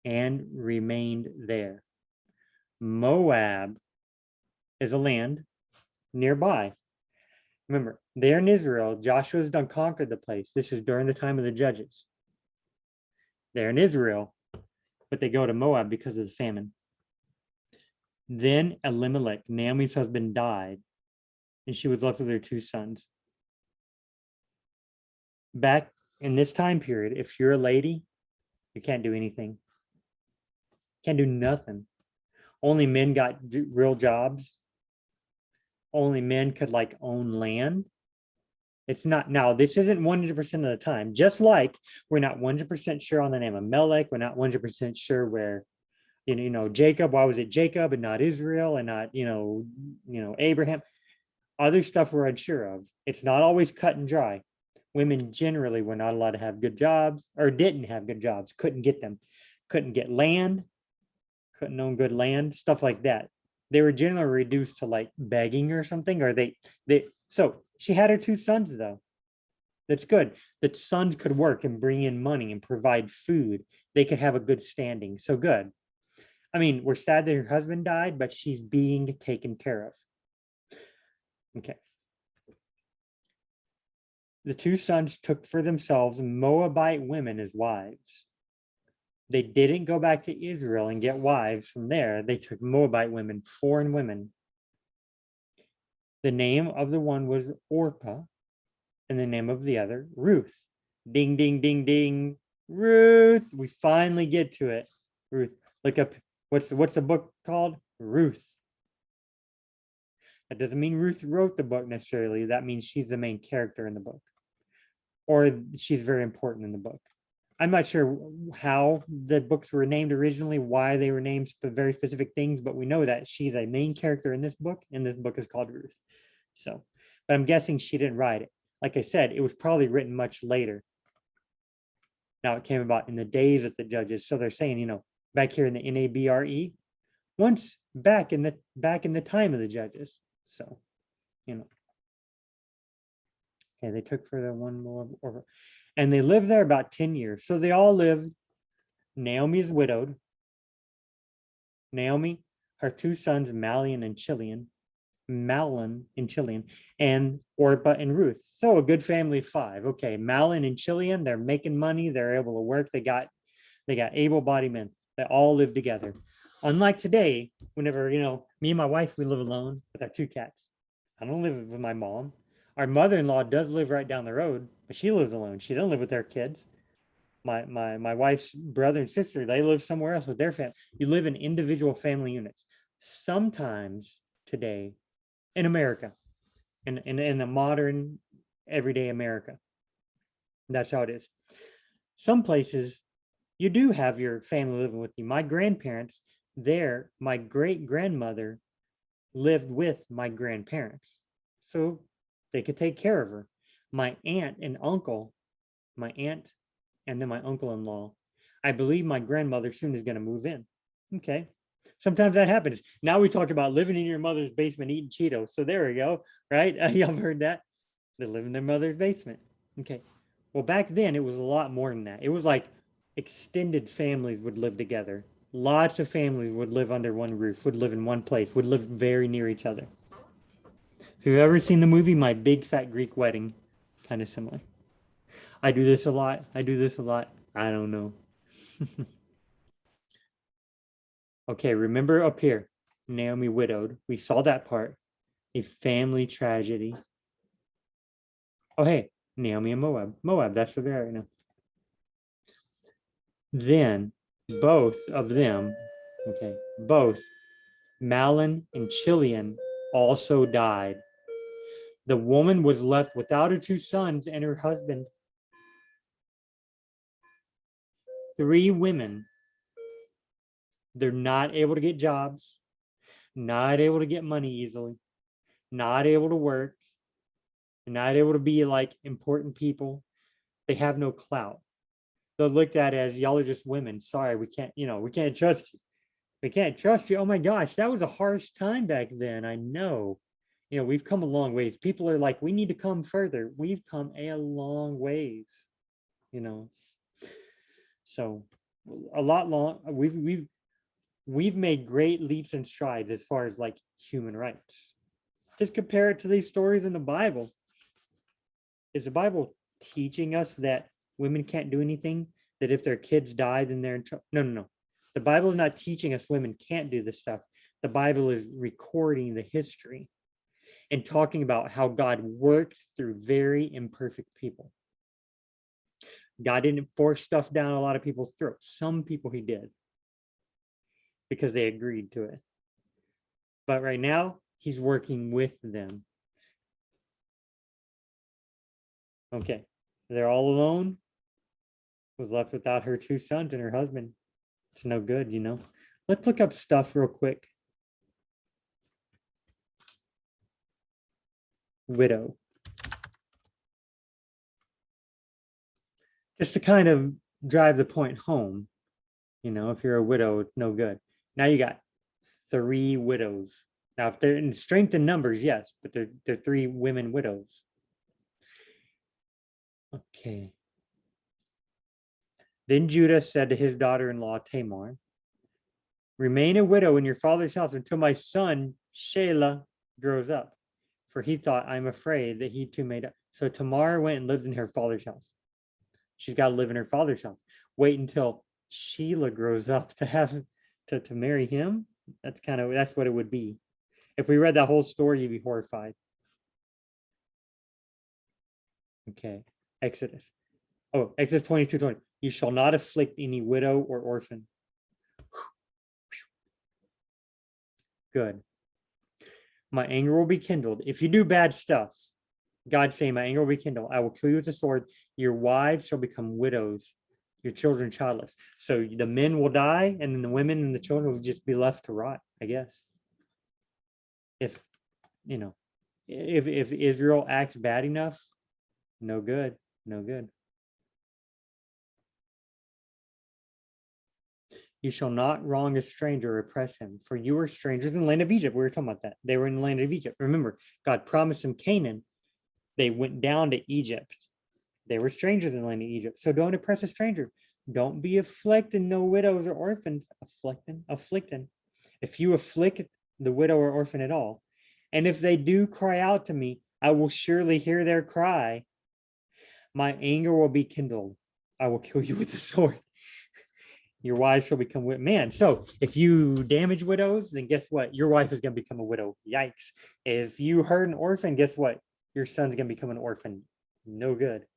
and remained there. Moab is a land nearby. Remember, they're in Israel. Joshua's done conquered the place. This is during the time of the judges. They're in Israel, but they go to Moab because of the famine. Then Elimelech, Naomi's husband, died, and she was left with her 2 sons. Back in this time period, if you're a lady, you can't do anything. Can't do nothing. Only men got real jobs. Only men could like own land. It's not, now this isn't 100% of the time, just like we're not 100% sure on the name of Melech. We're not 100% sure where, Jacob, why was it Jacob and not Israel and not, Abraham? Other stuff we're unsure of. It's not always cut and dry. Women generally were not allowed to have good jobs, or didn't have good jobs, couldn't get them, couldn't get land, couldn't own good land, stuff like that. They were generally reduced to like begging or something, or so she had her 2 sons though. That's good. That sons could work and bring in money and provide food. They could have a good standing. So good. I mean, we're sad that her husband died, but she's being taken care of. Okay. The 2 sons took for themselves Moabite women as wives. They didn't go back to Israel and get wives from there. They took Moabite women, foreign women. The name of the one was Orpah, and the name of the other, Ruth. Ding, ding, ding, ding. Ruth. We finally get to it. Ruth. Look up, what's the book called? Ruth. That doesn't mean Ruth wrote the book necessarily. That means she's the main character in the book, or she's very important in the book. I'm not sure how the books were named originally, why they were named very specific things, but we know that she's a main character in this book, and this book is called Ruth. So, but I'm guessing she didn't write it. Like I said, it was probably written much later. Now it came about in the days of the judges. So they're saying, back here in the NABRE, once back in the time of the judges. So, okay, they took for the one more, and they lived there about 10 years. So they all lived. Naomi is widowed. Naomi, her 2 sons, Mahlon and Chilion, and Orpah and Ruth. So a good family of 5. Okay, Mahlon and Chilion, they're making money. They're able to work. They got able-bodied men. They all live together. Unlike today, whenever, me and my wife, we live alone with our 2 cats. I don't live with my mom. Our mother-in-law does live right down the road, but she lives alone. She doesn't live with their kids. My wife's brother and sister, they live somewhere else with their family. You live in individual family units. Sometimes today in America, in the modern everyday America, that's how it is. Some places you do have your family living with you. My grandparents, my great grandmother lived with my grandparents, so they could take care of her. My aunt and uncle, and then my uncle-in-law. I believe my grandmother soon is going to move in. Okay. Sometimes that happens. Now we talk about living in your mother's basement eating Cheetos. So there we go, right? Y'all heard that? They live in their mother's basement. Okay. Well, back then it was a lot more than that. It was like extended families would live together. Lots of families would live under one roof, would live in one place, would live very near each other. If you've ever seen the movie My Big Fat Greek Wedding, kind of similar. I do this a lot. I do this a lot. I don't know. Okay, remember up here, Naomi widowed. We saw that part. A family tragedy. Oh, hey, Naomi and Moab. Moab, that's where they're at right now. Then both of them, okay, both Malin and Chilion also died. The woman was left without her two sons and her husband. 3 women. They're not able to get jobs, not able to get money easily, not able to work, not able to be like important people. They have no clout. They're looked at as y'all are just women. Sorry, we can't, we can't trust you. We can't trust you. Oh my gosh, that was a harsh time back then. I know. We've come a long ways. People are like, we need to come further. We've come a long ways, So a lot long. We've made great leaps and strides as far as like human rights. Just compare it to these stories in the Bible. Is the Bible teaching us that women can't do anything? That if their kids die, then they're in trouble? No. The Bible is not teaching us women can't do this stuff. The Bible is recording the history and talking about how God worked through very imperfect people. God didn't force stuff down a lot of people's throats. Some people he did because they agreed to it. But right now, he's working with them. Okay, they're all alone. Was left without her 2 sons and her husband. It's no good, Let's look up stuff real quick. Widow. Just to kind of drive the point home, if you're a widow, it's no good. Now you got 3 widows. Now, if they're in strength in numbers, yes, but they're 3 women widows. Okay. Then Judah said to his daughter-in-law Tamar, remain a widow in your father's house until my son Shelah grows up. For he thought, I'm afraid that he too may die. So Tamar went and lived in her father's house. She's got to live in her father's house. Wait until Shelah grows up to have to marry him. That's what it would be. If we read that whole story, you'd be horrified. Okay, Exodus. Oh, Exodus 22:20. You shall not afflict any widow or orphan. Good. My anger will be kindled. If you do bad stuff, God's saying, my anger will be kindled. I will kill you with the sword. Your wives shall become widows, your children childless. So the men will die, and then the women and the children will just be left to rot, I guess. If Israel acts bad enough, no good. You shall not wrong a stranger or oppress him, for you were strangers in the land of Egypt. We were talking about that. They were in the land of Egypt. Remember, God promised them Canaan. They went down to Egypt. They were strangers in the land of Egypt. So don't oppress a stranger. Don't be afflicting no widows or orphans. Afflicting. If you afflict the widow or orphan at all, and if they do cry out to me, I will surely hear their cry. My anger will be kindled. I will kill you with the sword. Your wives shall become man. So if you damage widows, then guess what? Your wife is going to become a widow. Yikes. If you hurt an orphan, guess what? Your son's going to become an orphan. No good.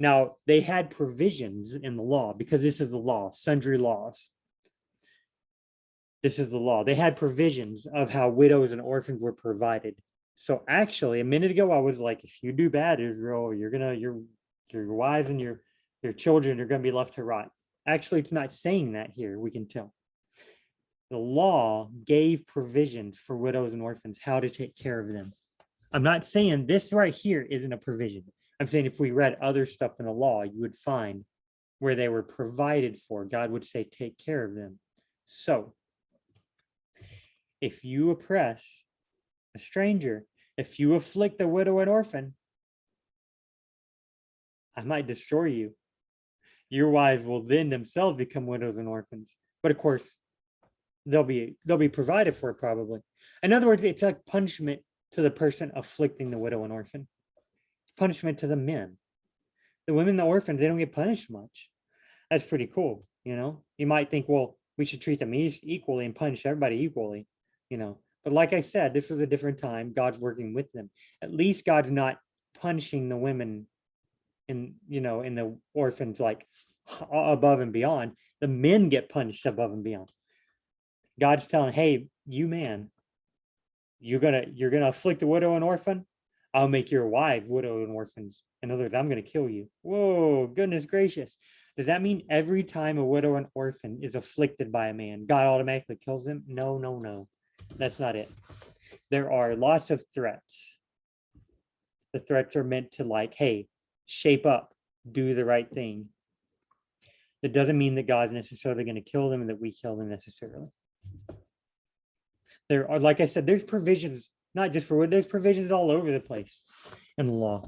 Now, they had provisions in the law because this is the law, sundry laws. This is the law. They had provisions of how widows and orphans were provided. So actually, a minute ago, I was like, if you do bad, Israel, your wives and your children are going to be left to rot. Actually, it's not saying that here, we can tell. The law gave provisions for widows and orphans, how to take care of them. I'm not saying this right here isn't a provision. I'm saying if we read other stuff in the law, you would find where they were provided for. God would say, take care of them. So, if you oppress a stranger, if you afflict a widow and orphan, I might destroy you. Your wives will then themselves become widows and orphans. But of course, they'll be provided for probably. In other words, it's like punishment to the person afflicting the widow and orphan. It's punishment to the men. The women, the orphans, they don't get punished much. That's pretty cool. You might think, well, we should treat them equally and punish everybody equally. But like I said, this was a different time. God's working with them. At least God's not punishing the women in the orphans like above and beyond. The men get punished above and beyond. God's telling, hey, you man, you're gonna afflict the widow and orphan. I'll make your wife widow and orphans. In other words, I'm gonna kill you. Whoa, goodness gracious. Does that mean every time a widow and orphan is afflicted by a man, God automatically kills them? No, no, no. That's not it. There are lots of threats. The threats are meant to like, hey, shape up, do the right thing. That doesn't mean that God's necessarily going to kill them and that we kill them necessarily. There are, like I said, there's provisions, not just for wood, there's provisions all over the place in the law.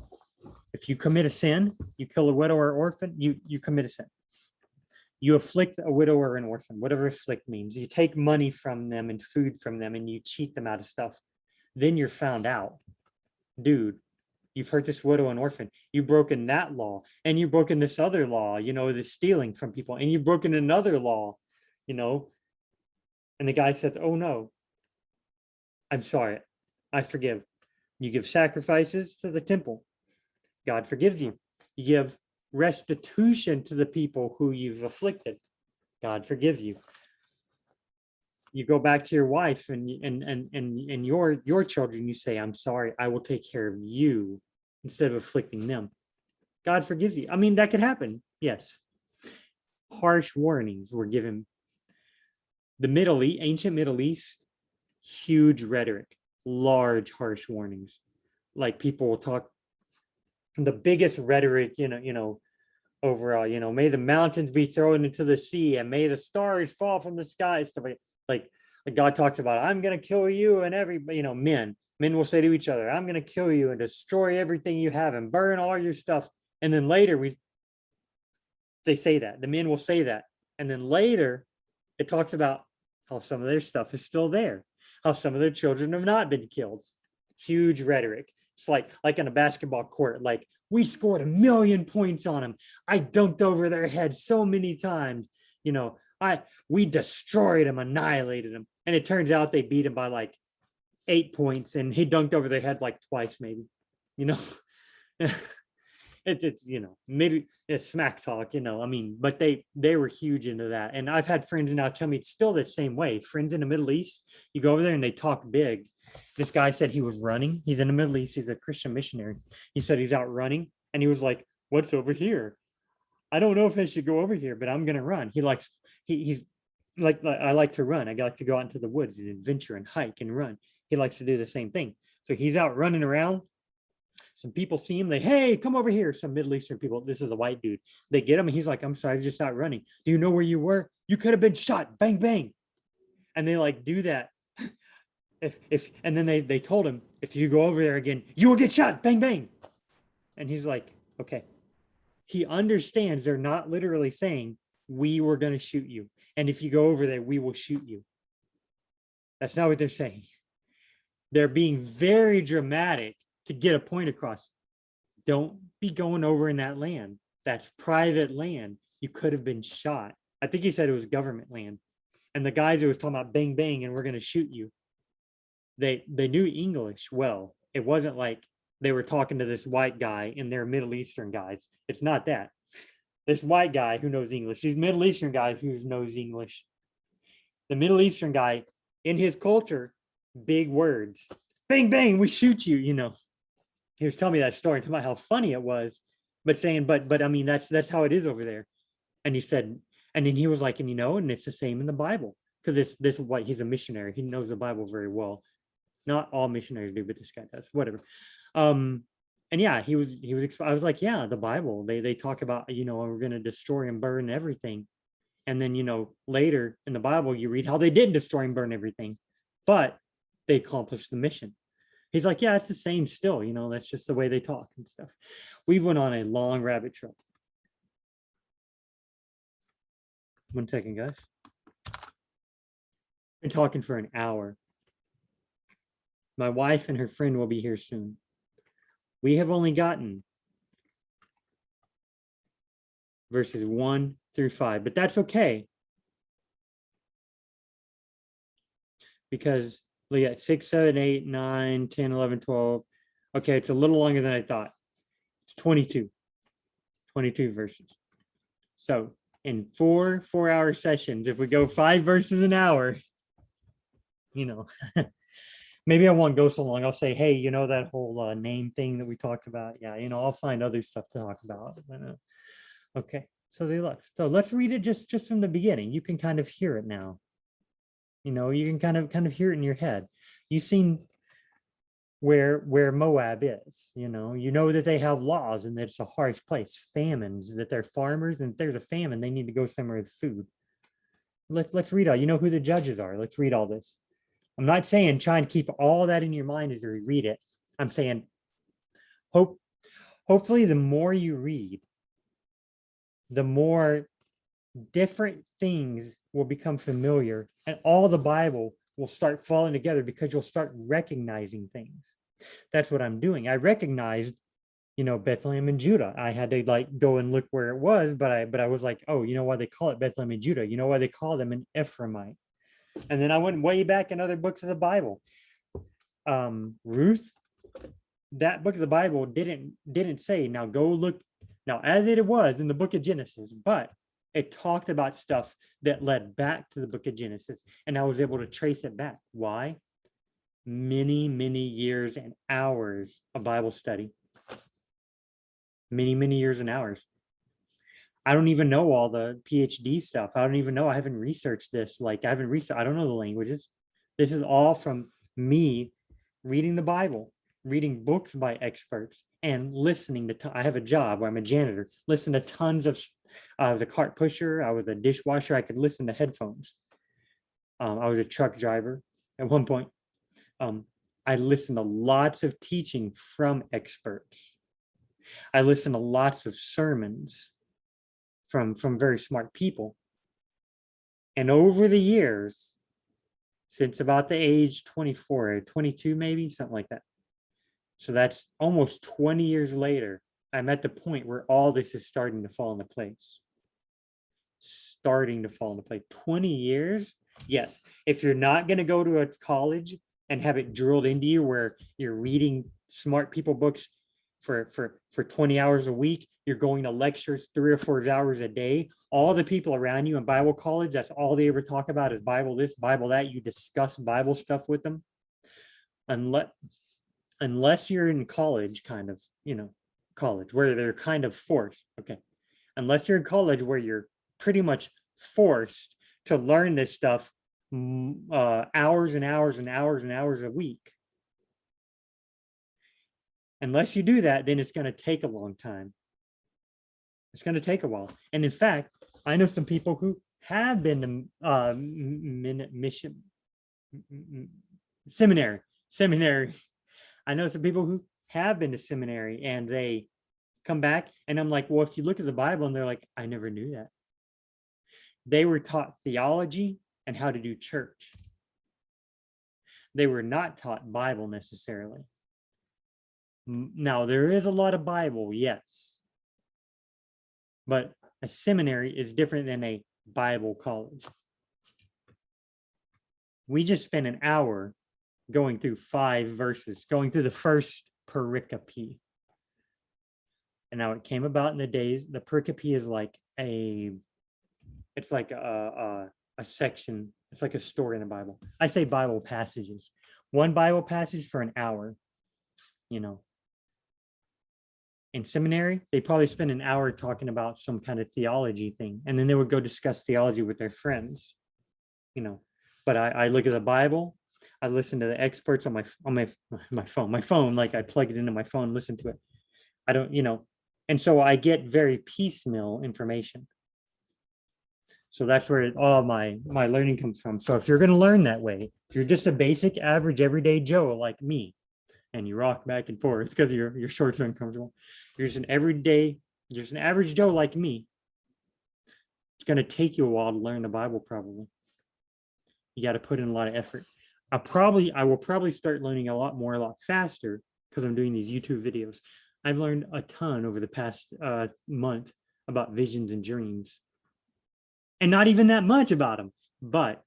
If you commit a sin, you kill a widow or orphan, you commit a sin. You afflict a widow or an orphan, whatever afflict means. You take money from them and food from them and you cheat them out of stuff. Then you're found out. Dude, you've hurt this widow and orphan. You've broken that law. And you've broken this other law, the stealing from people. And you've broken another law, And the guy says, oh no, I'm sorry. I forgive. You give sacrifices to the temple. God forgives you. You give restitution to the people who you've afflicted. God forgives you. You go back to your wife and your children. You say, I'm sorry. I will take care of you instead of afflicting them. God forgives you. I mean, that could happen. Yes. Harsh warnings were given. The ancient Middle East, huge rhetoric, large, harsh warnings. Like people will talk the biggest rhetoric, overall, may the mountains be thrown into the sea and may the stars fall from the sky. Stuff like God talks about, I'm going to kill you and everybody, men will say to each other, I'm going to kill you and destroy everything you have and burn all your stuff. And then later they say that the men will say that. And then later it talks about how some of their stuff is still there, how some of their children have not been killed. Huge rhetoric. It's like in a basketball court, like we scored 1,000,000 points on them. I dunked over their head so many times. We destroyed them, annihilated them. And it turns out they beat him by like 8 points and he dunked over their head like twice, maybe. It's maybe it's smack talk, but they were huge into that. And I've had friends now tell me it's still the same way. Friends in the Middle East, you go over there and they talk big. This guy said he was running. He's in the Middle East. He's a Christian missionary. He said he's out running and he was like, what's over here? I don't know if I should go over here, but I'm going to run. He's like, I like to run. I like to go out into the woods and adventure and hike and run. He likes to do the same thing. So he's out running around. Some people see him. Hey, come over here. Some Middle Eastern people. This is a white dude. They get him. And he's like, I'm sorry, I was just out running. Do you know where you were? You could have been shot. Bang, bang. And they like do that. And then they told him, if you go over there again, you will get shot. Bang, bang. And he's like, okay. He understands they're not literally saying, we were going to shoot you. And if you go over there, we will shoot you. That's not what they're saying. They're being very dramatic to get a point across. Don't be going over in that land. That's private land. You could have been shot. I think he said it was government land. And the guys who was talking about bang, bang, and we're going to shoot you. They knew English well. It wasn't like they were talking to this white guy and they're Middle Eastern guys. It's not that. This white guy who knows English, these Middle Eastern guys who knows English. The Middle Eastern guy, in his culture, big words. Bang, bang, we shoot you, He was telling me that story, talking about how funny it was, but saying, but I mean, that's how it is over there. And he said, and then he was like, and it's the same in the Bible. Because this white, he's a missionary. He knows the Bible very well. Not all missionaries do, but this guy does, whatever. And yeah, I was like, yeah, the Bible, they talk about, we're going to destroy and burn everything. And then, later in the Bible, you read how they did destroy and burn everything, but they accomplished the mission. He's like, yeah, it's the same still, that's just the way they talk and stuff. We went on a long rabbit trail. 1 second, guys. been talking for an hour. My wife and her friend will be here soon. We have only gotten verses 1 through 5, but that's okay. Because look at 6, 7, 8, 9, 10, 11, 12. Okay, it's a little longer than I thought. It's 22 verses. So in 4-hour sessions, if we go 5 verses an hour, maybe I won't go so long. I'll say, hey, that whole name thing that we talked about. Yeah, I'll find other stuff to talk about. Okay, so they left. So let's read it just from the beginning. You can kind of hear it now. You can kind of hear it in your head. You've seen where Moab is. You know that they have laws and that it's a harsh place. Famines, that they're farmers, and if there's a famine, they need to go somewhere with food. Let's read all. You know who the judges are. Let's read all this. I'm not saying try and keep all that in your mind as you read it. I'm saying hopefully the more you read, the more different things will become familiar, and all the Bible will start falling together because you'll start recognizing things. That's what I'm doing. I recognized, Bethlehem and Judah. I had to go and look where it was, but I was like, oh, you know why they call it Bethlehem and Judah? You know why they call them an Ephraimite? And then I went way back in other books of the Bible. Ruth, that book of the Bible didn't say, now go look, now as it was in the book of Genesis, but it talked about stuff that led back to the book of Genesis, and I was able to trace it back. Why? Many, many years and hours of Bible study. Many, many years and hours. I don't even know all the PhD stuff. I don't even know. I haven't researched this. I don't know the languages. This is all from me reading the Bible, reading books by experts, and listening to, I have a job where I'm a janitor, listen to tons of, I was a cart pusher, I was a dishwasher, I could listen to headphones. I was a truck driver at one point. I listened to lots of teaching from experts. I listened to lots of sermons from very smart people. And over the years, since about the age 24, 22 maybe, something like that. So that's almost 20 years later, I'm at the point where all this is starting to fall into place. 20 years? Yes. If you're not going to go to a college and have it drilled into you where you're reading smart people books for 20 hours a week, you're going to lectures 3 or 4 hours a day. All the people around you in Bible college, that's all they ever talk about is Bible this, Bible that. You discuss Bible stuff with them. Unless you're in college, kind of, college where they're kind of forced. Okay. Unless you're in college where you're pretty much forced to learn this stuff hours and hours and hours and hours a week. Unless you do that, then it's going to take a long time. It's going to take a while. And in fact, I know some people who have been to seminary. I know some people who have been to seminary and they come back and I'm like, well, if you look at the Bible, and they're like, I never knew that. They were taught theology and how to do church. They were not taught Bible necessarily. Now, there is a lot of Bible, yes. But a seminary is different than a Bible college. We just spent an hour going through 5 verses, going through the first pericope. And now it came about in the days, the pericope is like a section, it's like a story in the Bible. I say Bible passages. One Bible passage for an hour, In seminary, they probably spend an hour talking about some kind of theology thing, and then they would go discuss theology with their friends, But I look at the Bible, I listen to the experts on my phone, like I plug it into my phone, listen to it. I don't, and so I get very piecemeal information. So that's where all my learning comes from. So if you're going to learn that way, if you're just a basic, average, everyday Joe like me, and you rock back and forth because your shorts are uncomfortable, you're just an average Joe like me, it's going to take you a while to learn the Bible probably. You got to put in a lot of effort. I will probably start learning a lot faster because I'm doing these YouTube videos. I've learned a ton over the past month about visions and dreams, and not even that much about them. But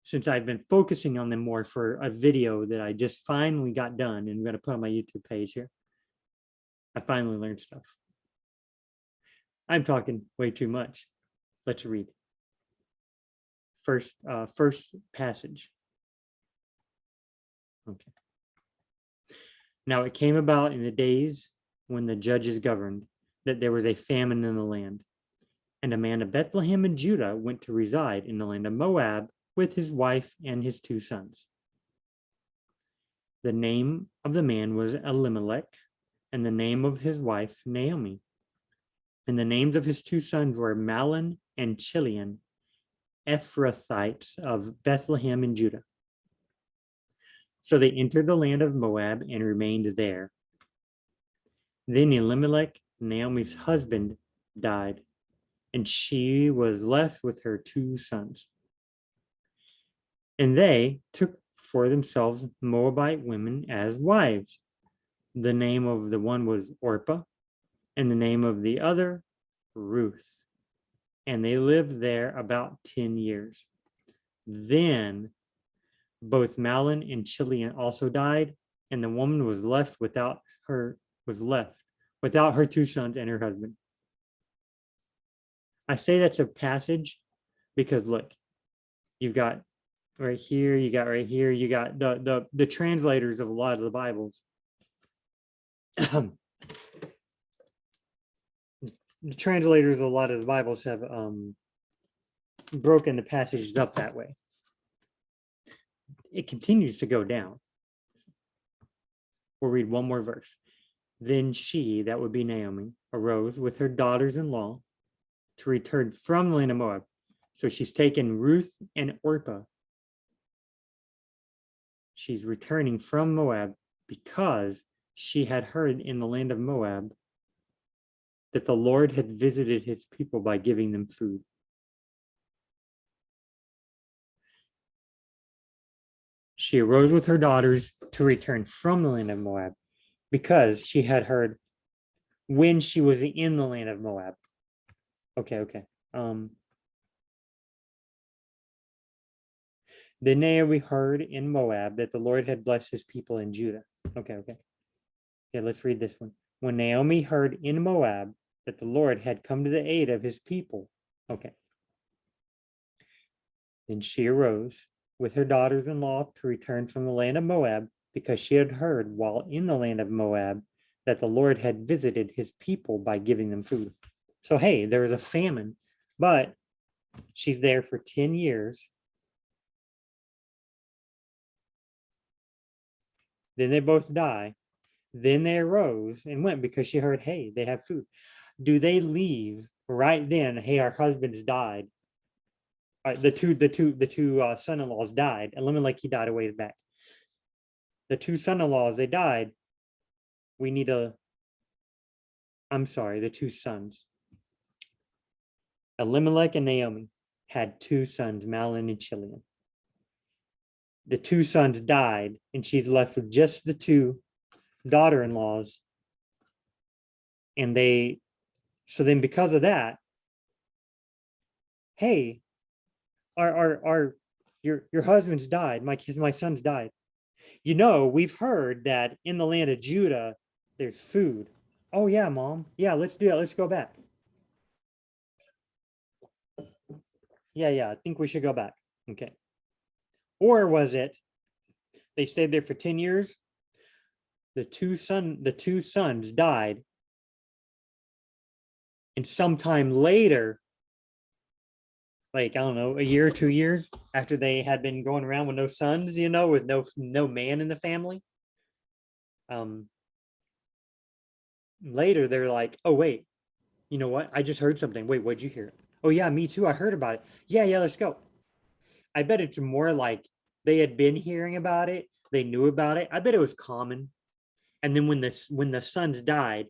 since I've been focusing on them more for a video that I just finally got done and I'm going to put on my YouTube page here, I finally learned stuff. I'm talking way too much. Let's read. First passage. Okay. Now it came about in the days when the judges governed that there was a famine in the land. And a man of Bethlehem in Judah went to reside in the land of Moab with his wife and his 2 sons. The name of the man was Elimelech, and the name of his wife Naomi. And the names of his 2 sons were Mahlon and Chilion, Ephrathites of Bethlehem in Judah. So they entered the land of Moab and remained there. Then Elimelech, Naomi's husband, died, and she was left with her 2 sons. And they took for themselves Moabite women as wives. The name of the one was Orpah, and the name of the other, Ruth. And they lived there about 10 years. Then both Mahlon and Chilion also died, and the woman was left without her 2 sons and her husband. I say that's a passage because look, you've got right here, you got right here, you got the translators of a lot of the Bibles. The translators of a lot of the Bibles have broken the passages up that way. It continues to go down. We'll read one more verse. Then she, that would be Naomi, arose with her daughters-in-law to return from the land of Moab. So she's taken Ruth and Orpah. She's returning from Moab because she had heard in the land of Moab that the Lord had visited his people by giving them food. She arose with her daughters to return from the land of Moab because she had heard when she was in the land of Moab. Okay. Then Naomi heard in Moab that the Lord had blessed his people in Judah. Okay. Yeah, let's read this one. When Naomi heard in Moab that the Lord had come to the aid of his people. Okay. Then she arose with her daughters-in-law to return from the land of Moab because she had heard while in the land of Moab that the Lord had visited his people by giving them food. So, hey, there was a famine, but she's there for 10 years. Then they both die. Then they arose and went because she heard, hey, they have food. Do they leave right then? Hey, our husbands died. The two son-in-laws died. Elimelech, he died a ways back. The 2 son-in-laws, they died. The 2 sons. Elimelech and Naomi had 2 sons, Mahlon and Chilion. The 2 sons died, and she's left with just the 2 daughter-in-laws. And so then because of that, hey, your husband's died. My son's died. You know, we've heard that in the land of Judah, there's food. Oh yeah, Mom. Yeah, let's do it. Let's go back. Yeah, I think we should go back. Okay. Or was it they stayed there for 10 years? The two sons died. And sometime later, like, I don't know, a year or 2 years after they had been going around with no sons, with no man in the family. Later they're like, oh wait, you know what? I just heard something. Wait, what'd you hear? Oh yeah, me too. I heard about it. Yeah, let's go. I bet it's more like they had been hearing about it. They knew about it. I bet it was common. And then when the sons died,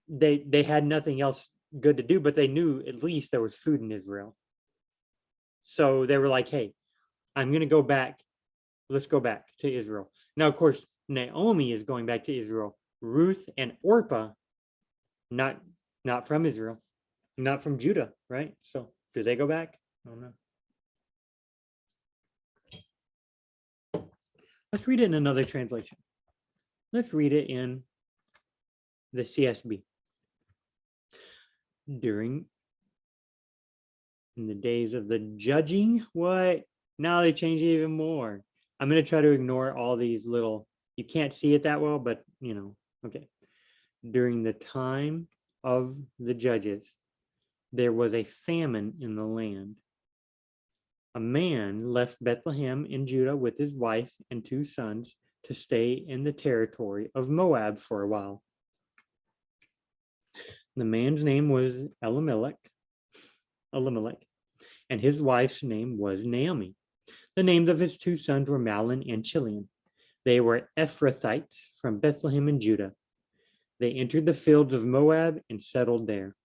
they had nothing else good to do, but they knew at least there was food in Israel. So they were like, hey, I'm going to go back. Let's go back to Israel. Now, of course, Naomi is going back to Israel. Ruth and Orpah, not from Israel, not from Judah, right? So do they go back? I don't know. Let's read it in another translation. Let's read it in the CSB. In the days of the judging, what? Now they change it even more. I'm going to try to ignore all these little, you can't see it that well, but okay. During the time of the judges, there was a famine in the land. A man left Bethlehem in Judah with his wife and 2 sons to stay in the territory of Moab for a while. The man's name was Elimelech, and his wife's name was Naomi. The names of his 2 sons were Mahlon and Chilion. They were Ephrathites from Bethlehem in Judah. They entered the fields of Moab and settled there.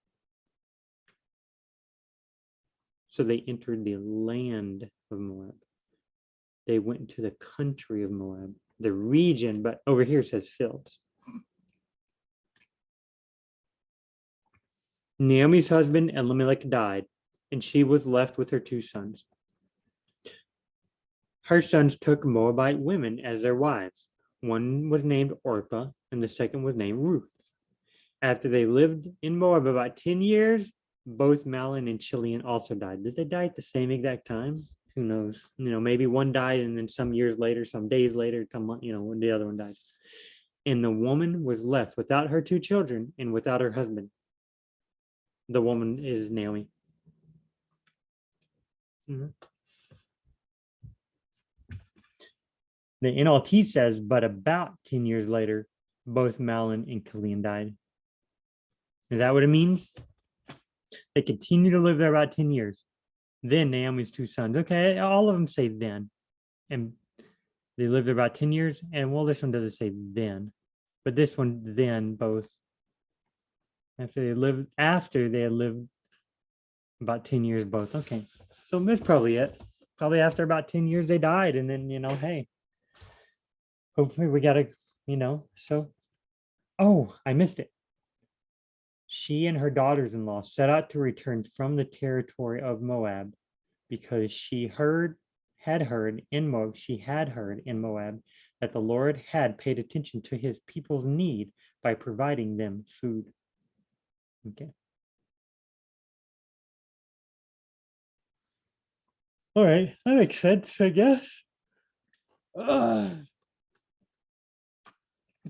So they entered the land of Moab. They went into the country of Moab, the region, but over here it says fields. Naomi's husband Elimelech died, and she was left with her 2 sons. Her sons took Moabite women as their wives. One was named Orpah, and the second was named Ruth. After they lived in Moab about 10 years, both Mahlon and Chilion also died. Did they die at the same exact time? Who knows? Maybe one died, and then some years later, some days later, when the other one died. And the woman was left without her 2 children and without her husband. The woman is Naomi. Mm-hmm. The NLT says, but about 10 years later, both Mahlon and Chilion died. Is that what it means? They continue to live there about 10 years. Then Naomi's 2 sons. Okay, all of them say then. And they lived there about 10 years. And well, this one doesn't say then. But this one, then, both. After they had lived about 10 years, both. Okay, so that's probably it. Probably after about 10 years, they died. And then, hey, hopefully we got to, so. Oh, I missed it. She and her daughters-in-law set out to return from the territory of Moab because she had heard in Moab that the Lord had paid attention to his people's need by providing them food. Okay. All right, that makes sense, I guess. I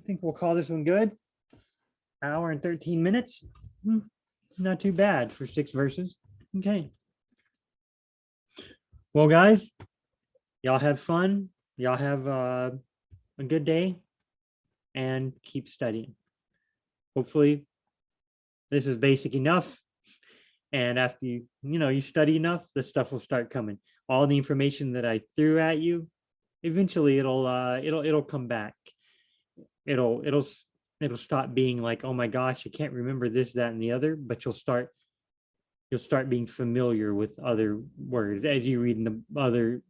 think we'll call this one good. Hour and 13 minutes. Not too bad for 6 verses. Okay. Well, guys, y'all have fun. Y'all have a good day and keep studying. Hopefully, this is basic enough. And after you study enough, the stuff will start coming. All the information that I threw at you, eventually it'll come back. It'll stop being like, oh my gosh, I can't remember this, that, and the other, but you'll start being familiar with other words. As you read in the other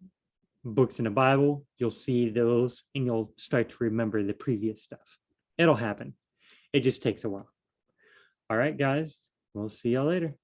books in the Bible, you'll see those and you'll start to remember the previous stuff. It'll happen. It just takes a while. All right, guys, we'll see y'all later.